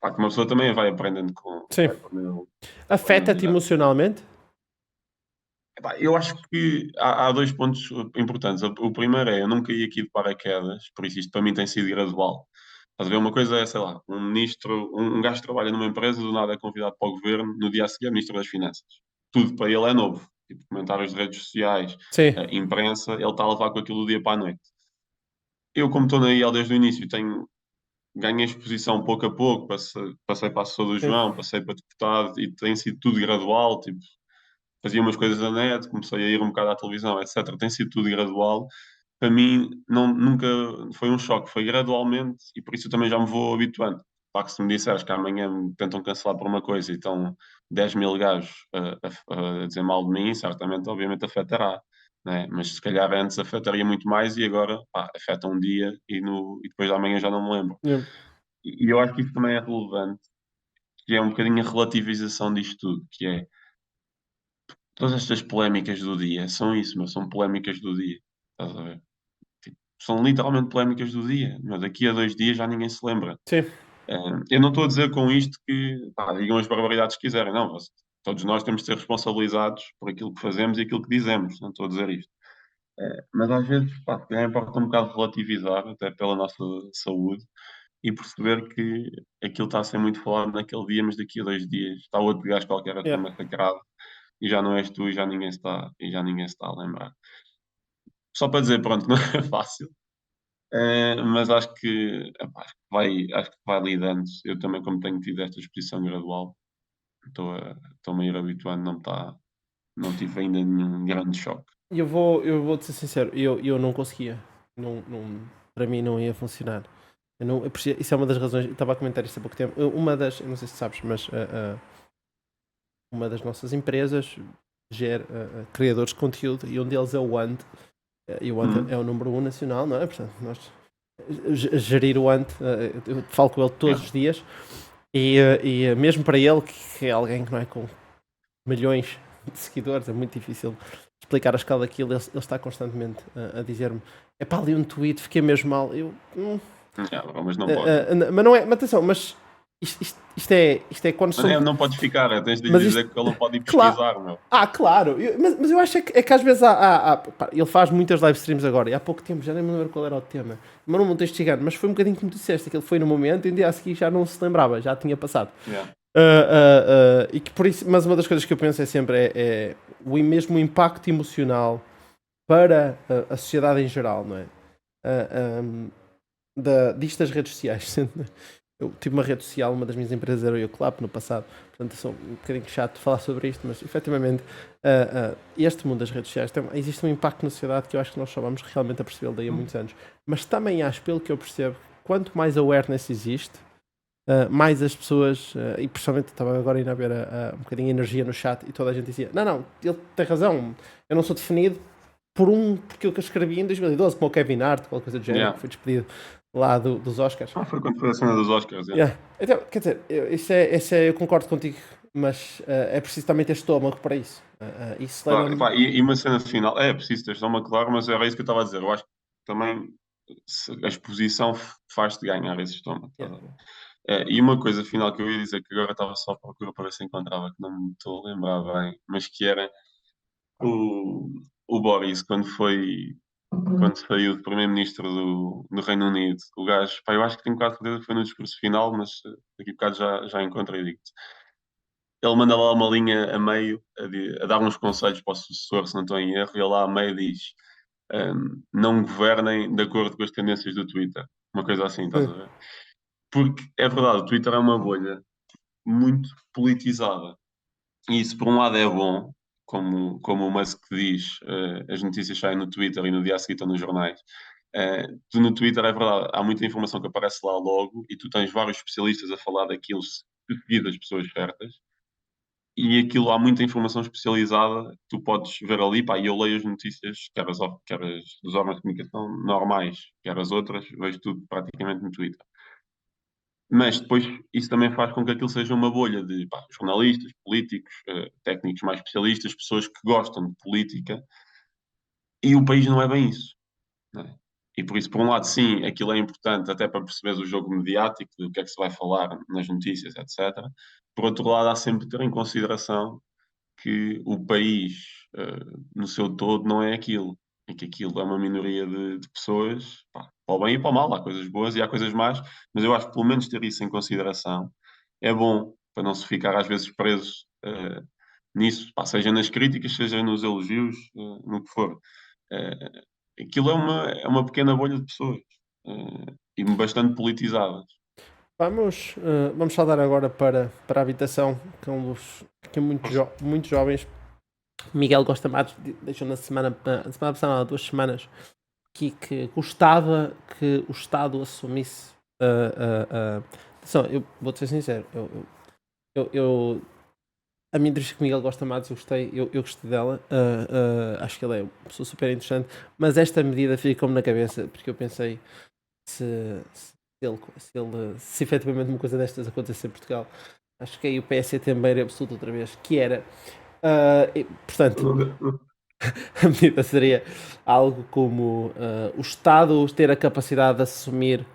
Pá, que uma pessoa também vai aprendendo Sim. vai aprendendo a Afeta-te lidar. emocionalmente? Epá, eu acho que há dois pontos importantes. O primeiro é, eu nunca ia aqui de paraquedas, por isso isto para mim tem sido gradual. Estás a ver? Uma coisa é, sei lá, um ministro, um gajo que trabalha numa empresa, do nada é convidado para o governo, no dia a seguir é ministro das Finanças. Tudo para ele é novo. Tipo, comentários de redes sociais, Sim, imprensa, ele está a levar com aquilo do dia para a noite. Eu, como estou na IEL desde o início, ganhei exposição pouco a pouco, passei para a assessor do sim. João, passei para deputado e tem sido tudo gradual, tipo, fazia umas coisas na net, comecei a ir um bocado à televisão, etc. Tem sido tudo gradual. Para mim, nunca foi um choque, foi gradualmente e por isso eu também já me vou habituando. Claro que se me disseres que amanhã me tentam cancelar por uma coisa e estão 10 mil gajos a dizer mal de mim, certamente, obviamente, afetará. Né? Mas se calhar antes afetaria muito mais e agora pá, afeta um dia e depois de amanhã já não me lembro. Yeah. E eu acho que isso também é relevante, que é um bocadinho a relativização disto tudo, que é todas estas polémicas do dia são isso, mas são polémicas do dia. Estás a ver? Tipo, são literalmente polémicas do dia. Mas daqui a 2 dias já ninguém se lembra. Sim, Eu não estou a dizer com isto que pá, digam as barbaridades que quiserem, não. Todos nós temos de ser responsabilizados por aquilo que fazemos e aquilo que dizemos. Não estou a dizer isto. Mas às vezes, pá, se calhar importa um bocado relativizar, até pela nossa saúde, e perceber que aquilo está a ser muito falado naquele dia, mas daqui a 2 dias está outro gajo qualquer a ser yeah. massacrado e já não és tu e já ninguém se está a lembrar. Só para dizer, pronto, não é fácil, mas acho que, epá, acho que vai lidando. Eu também, como tenho tido esta exposição gradual, estou-me a ir habituando, não tive ainda nenhum grande choque. Eu vou te ser sincero, eu não conseguia. Para mim não ia funcionar. Isso é uma das razões. Eu estava a comentar isto há pouco tempo. Eu não sei se sabes, mas uma das nossas empresas gera criadores de conteúdo e um deles é o ANT. E o ANT é Uhum. o número 1 nacional, não é? Portanto, nós gerir o ANT, eu falo com ele todos Yeah. os dias e mesmo para ele, que é alguém que não é com milhões de seguidores, é muito difícil explicar a escala daquilo. Ele está constantemente a dizer-me: é pá, ali um tweet, fiquei mesmo mal. Mas não pode. Mas não é, mas atenção, mas isto é quando Mas são. não podes ficar, tens de lhe Mas dizer isto, que ele não pode ir claro, pesquisar, meu. claro, mas eu acho é que às vezes pá, ele faz muitas live streams agora, e há pouco tempo, já nem me lembro qual era o tema, mas não me texto gigante, mas foi um bocadinho como tu disseste, que ele foi no momento e um dia a seguir já não se lembrava, já tinha passado. Yeah. E que por isso, mas uma das coisas que eu penso é sempre o mesmo impacto emocional para a sociedade em geral, não é? Disto das redes sociais. Eu tive uma rede social, uma das minhas empresas era o Clap no passado, portanto sou um bocadinho chato de falar sobre isto, mas efetivamente este mundo das redes sociais existe um impacto na sociedade que eu acho que nós só vamos realmente a perceber daí a muitos anos. Mas também acho, pelo que eu percebo, quanto mais awareness existe, mais as pessoas, e principalmente estava agora ainda a ver um bocadinho de energia no chat e toda a gente dizia: não, ele tem razão, eu não sou definido porque eu escrevi em 2012, como o Kevin Hart, qualquer coisa do género, que foi despedido lá dos Oscars. Foi quando foi a cena dos Oscars. Então, quer dizer, eu concordo contigo, mas é preciso também ter estômago para isso. Isso Claro, pá, e uma cena final, é preciso ter estômago, claro, mas era isso que eu estava a dizer. Eu acho que também a exposição faz-te ganhar esse estômago. E uma coisa final que eu ia dizer, que agora estava só à procura para ver se encontrava, que não me estou a lembrar bem, mas que era o Boris, quando saiu de primeiro-ministro do Reino Unido, o gajo, pá, eu acho que tenho quase certeza que foi no discurso final, mas daqui a bocado já encontrei e digo-te. Ele manda lá uma linha a meio, a dar uns conselhos para o sucessor, se não estou em erro, e ele lá a meio diz: não governem de acordo com as tendências do Twitter. Uma coisa assim, estás a ver? Porque é verdade, o Twitter é uma bolha muito politizada. E isso, por um lado, é bom, como o Musk diz, as notícias saem no Twitter e no dia a seguir estão nos jornais. Tu no Twitter, é verdade, há muita informação que aparece lá logo e tu tens vários especialistas a falar daquilo seguido das pessoas certas. E aquilo, há muita informação especializada que tu podes ver ali, pá, e eu leio as notícias, quer as dos órgãos de comunicação normais, quer as outras, vejo tudo praticamente no Twitter. Mas depois isso também faz com que aquilo seja uma bolha de pá, jornalistas, políticos, técnicos mais especialistas, pessoas que gostam de política, e o país não é bem isso. Não é? E por isso, por um lado, sim, aquilo é importante até para perceberes o jogo mediático, do que é que se vai falar nas notícias, etc. Por outro lado, há sempre que ter em consideração que o país, no seu todo, não é aquilo. E que aquilo é uma minoria de pessoas, pá, para o bem e para o mal. Há coisas boas e há coisas más, mas eu acho que pelo menos ter isso em consideração é bom, para não se ficar às vezes preso nisso, pá, seja nas críticas, seja nos elogios, no que for. Aquilo é uma pequena bolha de pessoas e bastante politizadas. Vamos saltar agora para a habitação, que é um dos que é muito jovens. Miguel Gosta Matos deixou na semana passada, há 2 semanas, que gostava que o Estado assumisse. Atenção, eu vou-te ser sincero, a minha entrevista com o Miguel Gosta Matos, eu gostei, eu gostei dela, acho que ele é uma pessoa super interessante, mas esta medida ficou-me na cabeça, porque eu pensei se efetivamente uma coisa destas acontecesse em Portugal, acho que aí o PS ia ter maioria absoluta outra vez, que era, portanto, a medida seria algo como o Estado ter a capacidade de assumir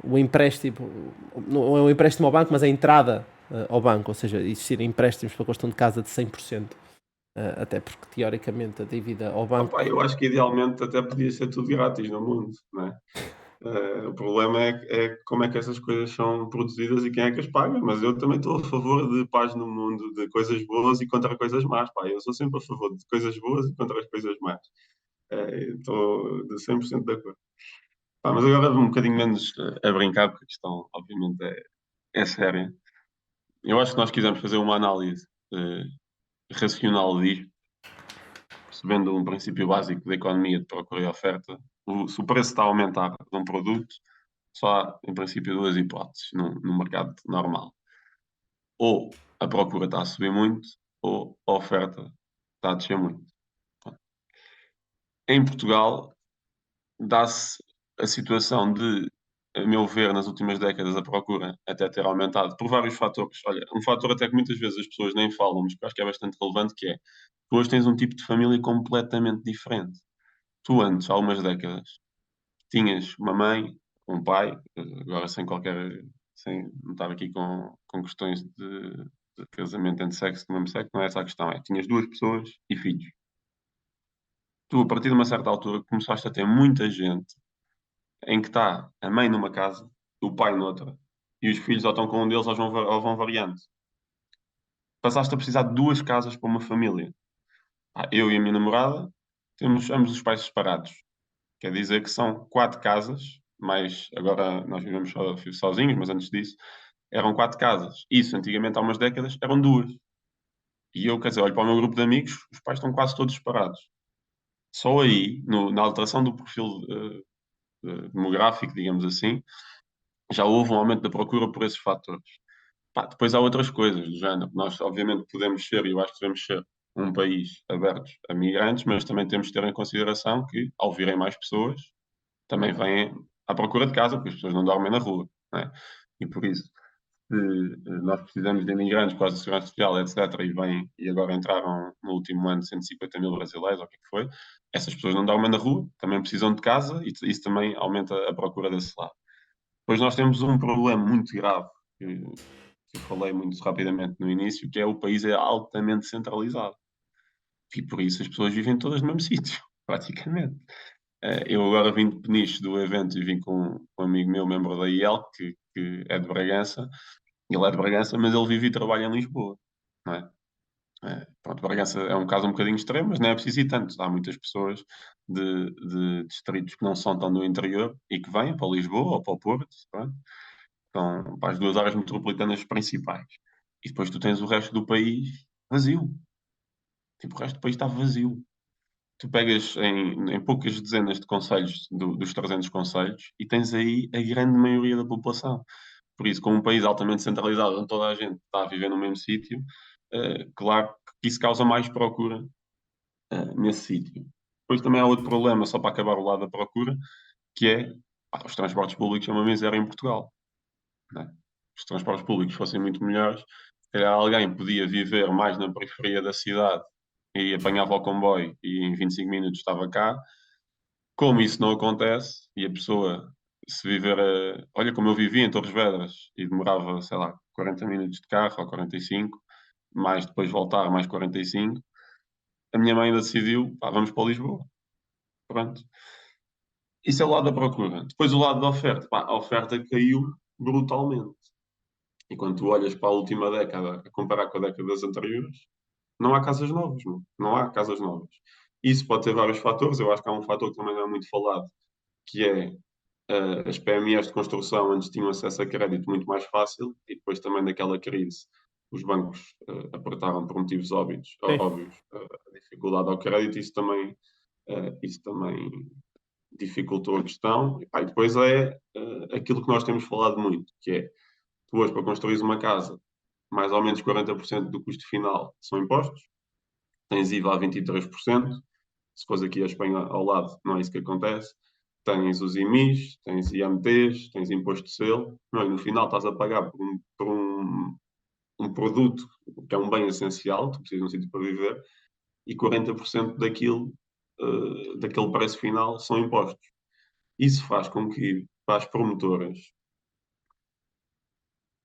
o empréstimo, não é um empréstimo ao banco, mas a entrada ao banco, ou seja, existirem empréstimos para a construção de casa de 100%, até porque teoricamente a dívida ao banco. Opa, eu acho que idealmente até podia ser tudo grátis no mundo, não é? O problema é como é que essas coisas são produzidas e quem é que as paga. Mas eu também estou a favor de paz no mundo, de coisas boas e contra coisas más. Pá, eu sou sempre a favor de coisas boas e contra as coisas más. Estou de 100% de acordo. Pá, mas agora um bocadinho menos a brincar, porque a questão, obviamente, é séria. Eu acho que nós quisemos fazer uma análise racional disto, percebendo um princípio básico da economia de procura e oferta. Se o preço está a aumentar de um produto, só há, em princípio, duas hipóteses no mercado normal. Ou a procura está a subir muito, ou a oferta está a descer muito. Em Portugal, dá-se a situação de a meu ver, nas últimas décadas, a procura até ter aumentado por vários fatores. Olha, um fator até que muitas vezes as pessoas nem falam, mas que eu acho que é bastante relevante, que é, tu hoje tens um tipo de família completamente diferente. Tu antes, há algumas décadas, tinhas uma mãe, um pai, agora sem qualquer, sem não estar aqui com questões de casamento entre sexo do mesmo sexo, não é essa a questão, é, tinhas duas pessoas e filhos. Tu, a partir de uma certa altura, começaste a ter muita gente em que está a mãe numa casa, o pai noutra, e os filhos ou estão com um deles ou vão variando. Passaste a precisar de duas casas para uma família. Eu e a minha namorada temos ambos os pais separados. Quer dizer que são quatro casas, mas agora nós vivemos sozinhos, mas antes disso eram quatro casas. Isso, antigamente, há umas décadas, eram duas. E eu, quer dizer, olho para o meu grupo de amigos, os pais estão quase todos separados. Só aí, na alteração do perfil demográfico, digamos assim, já houve um aumento da procura por esses fatores. Pá, depois há outras coisas do género. Nós, obviamente, podemos ser, e eu acho que devemos ser, um país aberto a migrantes, mas também temos de ter em consideração que, ao virem mais pessoas, também vêm à procura de casa, porque as pessoas não dormem na rua, não é? E por isso, se nós precisamos de imigrantes com a segurança social, etc., e vêm, e agora entraram no último ano 150 mil brasileiros, ou o que é que foi, essas pessoas não dormem na rua, também precisam de casa, e isso também aumenta a procura desse lado. Depois nós temos um problema muito grave, que eu falei muito rapidamente no início, que é o país é altamente centralizado. E por isso as pessoas vivem todas no mesmo sítio, praticamente. Eu agora vim de Peniche do evento e vim com um amigo meu, membro da IEL, que é de Bragança. Ele é de Bragança, mas ele vive e trabalha em Lisboa. Não é? Pronto, Bragança é um caso um bocadinho extremo, mas não é preciso ir tanto. Há muitas pessoas de distritos que não são tão do interior e que vêm para Lisboa ou para o Porto, pronto, então, para as duas áreas metropolitanas principais. E depois tu tens o resto do país vazio. Tipo, o resto do país está vazio. Tu pegas em poucas dezenas de conselhos dos 300 conselhos e tens aí a grande maioria da população. Por isso, como um país altamente centralizado, onde toda a gente está a viver no mesmo sítio, claro que isso causa mais procura nesse sítio. Depois também há outro problema, só para acabar o lado da procura, que é os transportes públicos são uma miséria em Portugal. Né? Se os transportes públicos fossem muito melhores, se calhar alguém podia viver mais na periferia da cidade e apanhava o comboio e em 25 minutos estava cá. Como isso não acontece e a pessoa, se viver, olha como eu vivi em Torres Vedras e demorava, sei lá, 40 minutos de carro ou 45, mais depois voltar mais 45, a minha mãe ainda decidiu, pá, vamos para Lisboa. Pronto. Isso é o lado da procura. Depois o lado da oferta. Pá, a oferta caiu brutalmente. E quando tu olhas para a última década, a comparar com a décadas anteriores, não há casas novas, não há casas novas. Isso pode ter vários fatores. Eu acho que há um fator que também não é muito falado, que é as PMEs de construção antes tinham acesso a crédito muito mais fácil e depois também daquela crise os bancos apertaram por motivos óbvios, Sim. óbvios a dificuldade ao crédito, isso também dificultou a questão. E depois é aquilo que nós temos falado muito, que é tu hoje para construir uma casa, mais ou menos 40% do custo final são impostos, tens IVA a 23%, se fores aqui a Espanha ao lado, não é isso que acontece. Tens os IMIs, tens IMTs, tens imposto de selo, não, e no final estás a pagar por um produto que é um bem essencial, tu precisas de um sítio para viver, e 40% daquele preço final são impostos. Isso faz com que para as promotoras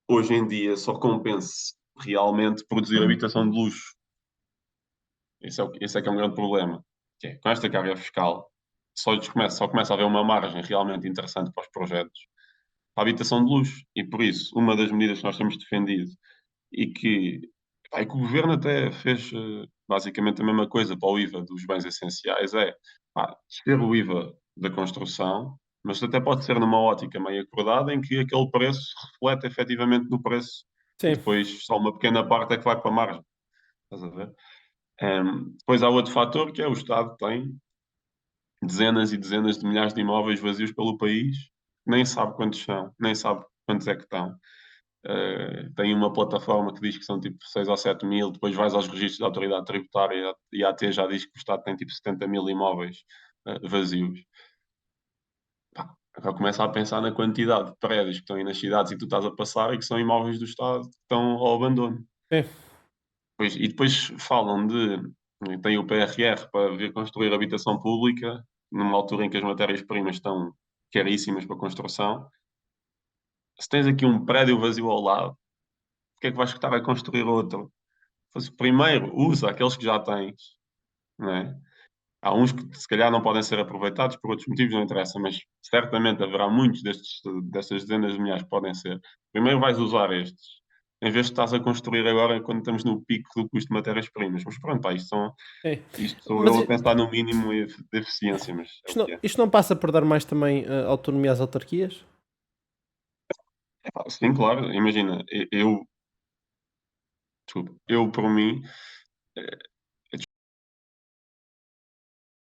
hoje em dia só compense realmente produzir habitação de luxo. Esse é que é um grande problema. Que é, com esta carga fiscal, só começa a haver uma margem realmente interessante para os projetos, para a habitação de luxo. E por isso, uma das medidas que nós temos defendido e que o governo até fez basicamente a mesma coisa para o IVA dos bens essenciais é descer o IVA da construção, mas até pode ser numa ótica meio acordada em que aquele preço reflete efetivamente no preço e Sim. depois só uma pequena parte é que vai para a margem. Estás a ver? Depois há outro fator que é o Estado tem dezenas e dezenas de milhares de imóveis vazios pelo país, nem sabe quantos são, nem sabe quantos é que estão. Tem uma plataforma que diz que são tipo 6 ou 7 mil, depois vais aos registros da autoridade tributária e a AT já diz que o Estado tem tipo 70 mil imóveis vazios. Pá, Agora começa a pensar na quantidade de prédios que estão aí nas cidades e que tu estás a passar e que são imóveis do Estado que estão ao abandono. Sim, E depois falam de. Tem o PRR para vir construir habitação pública, numa altura em que as matérias-primas estão caríssimas para construção. Se tens aqui um prédio vazio ao lado, porque é que vais estar a construir outro? Primeiro, usa aqueles que já tens, não é? Há uns que se calhar não podem ser aproveitados por outros motivos, não interessa, mas certamente haverá muitos destas dezenas de milhares que podem ser. Primeiro vais usar estes, em vez de estás a construir agora quando estamos no pico do custo de matérias-primas. Mas pronto, pá, sim. isto sou Mas eu a pensar no mínimo de eficiência, mas é o que é. isto não passa por dar mais também autonomia às autarquias? Epá, sim, claro, imagina, desculpa, eu por mim.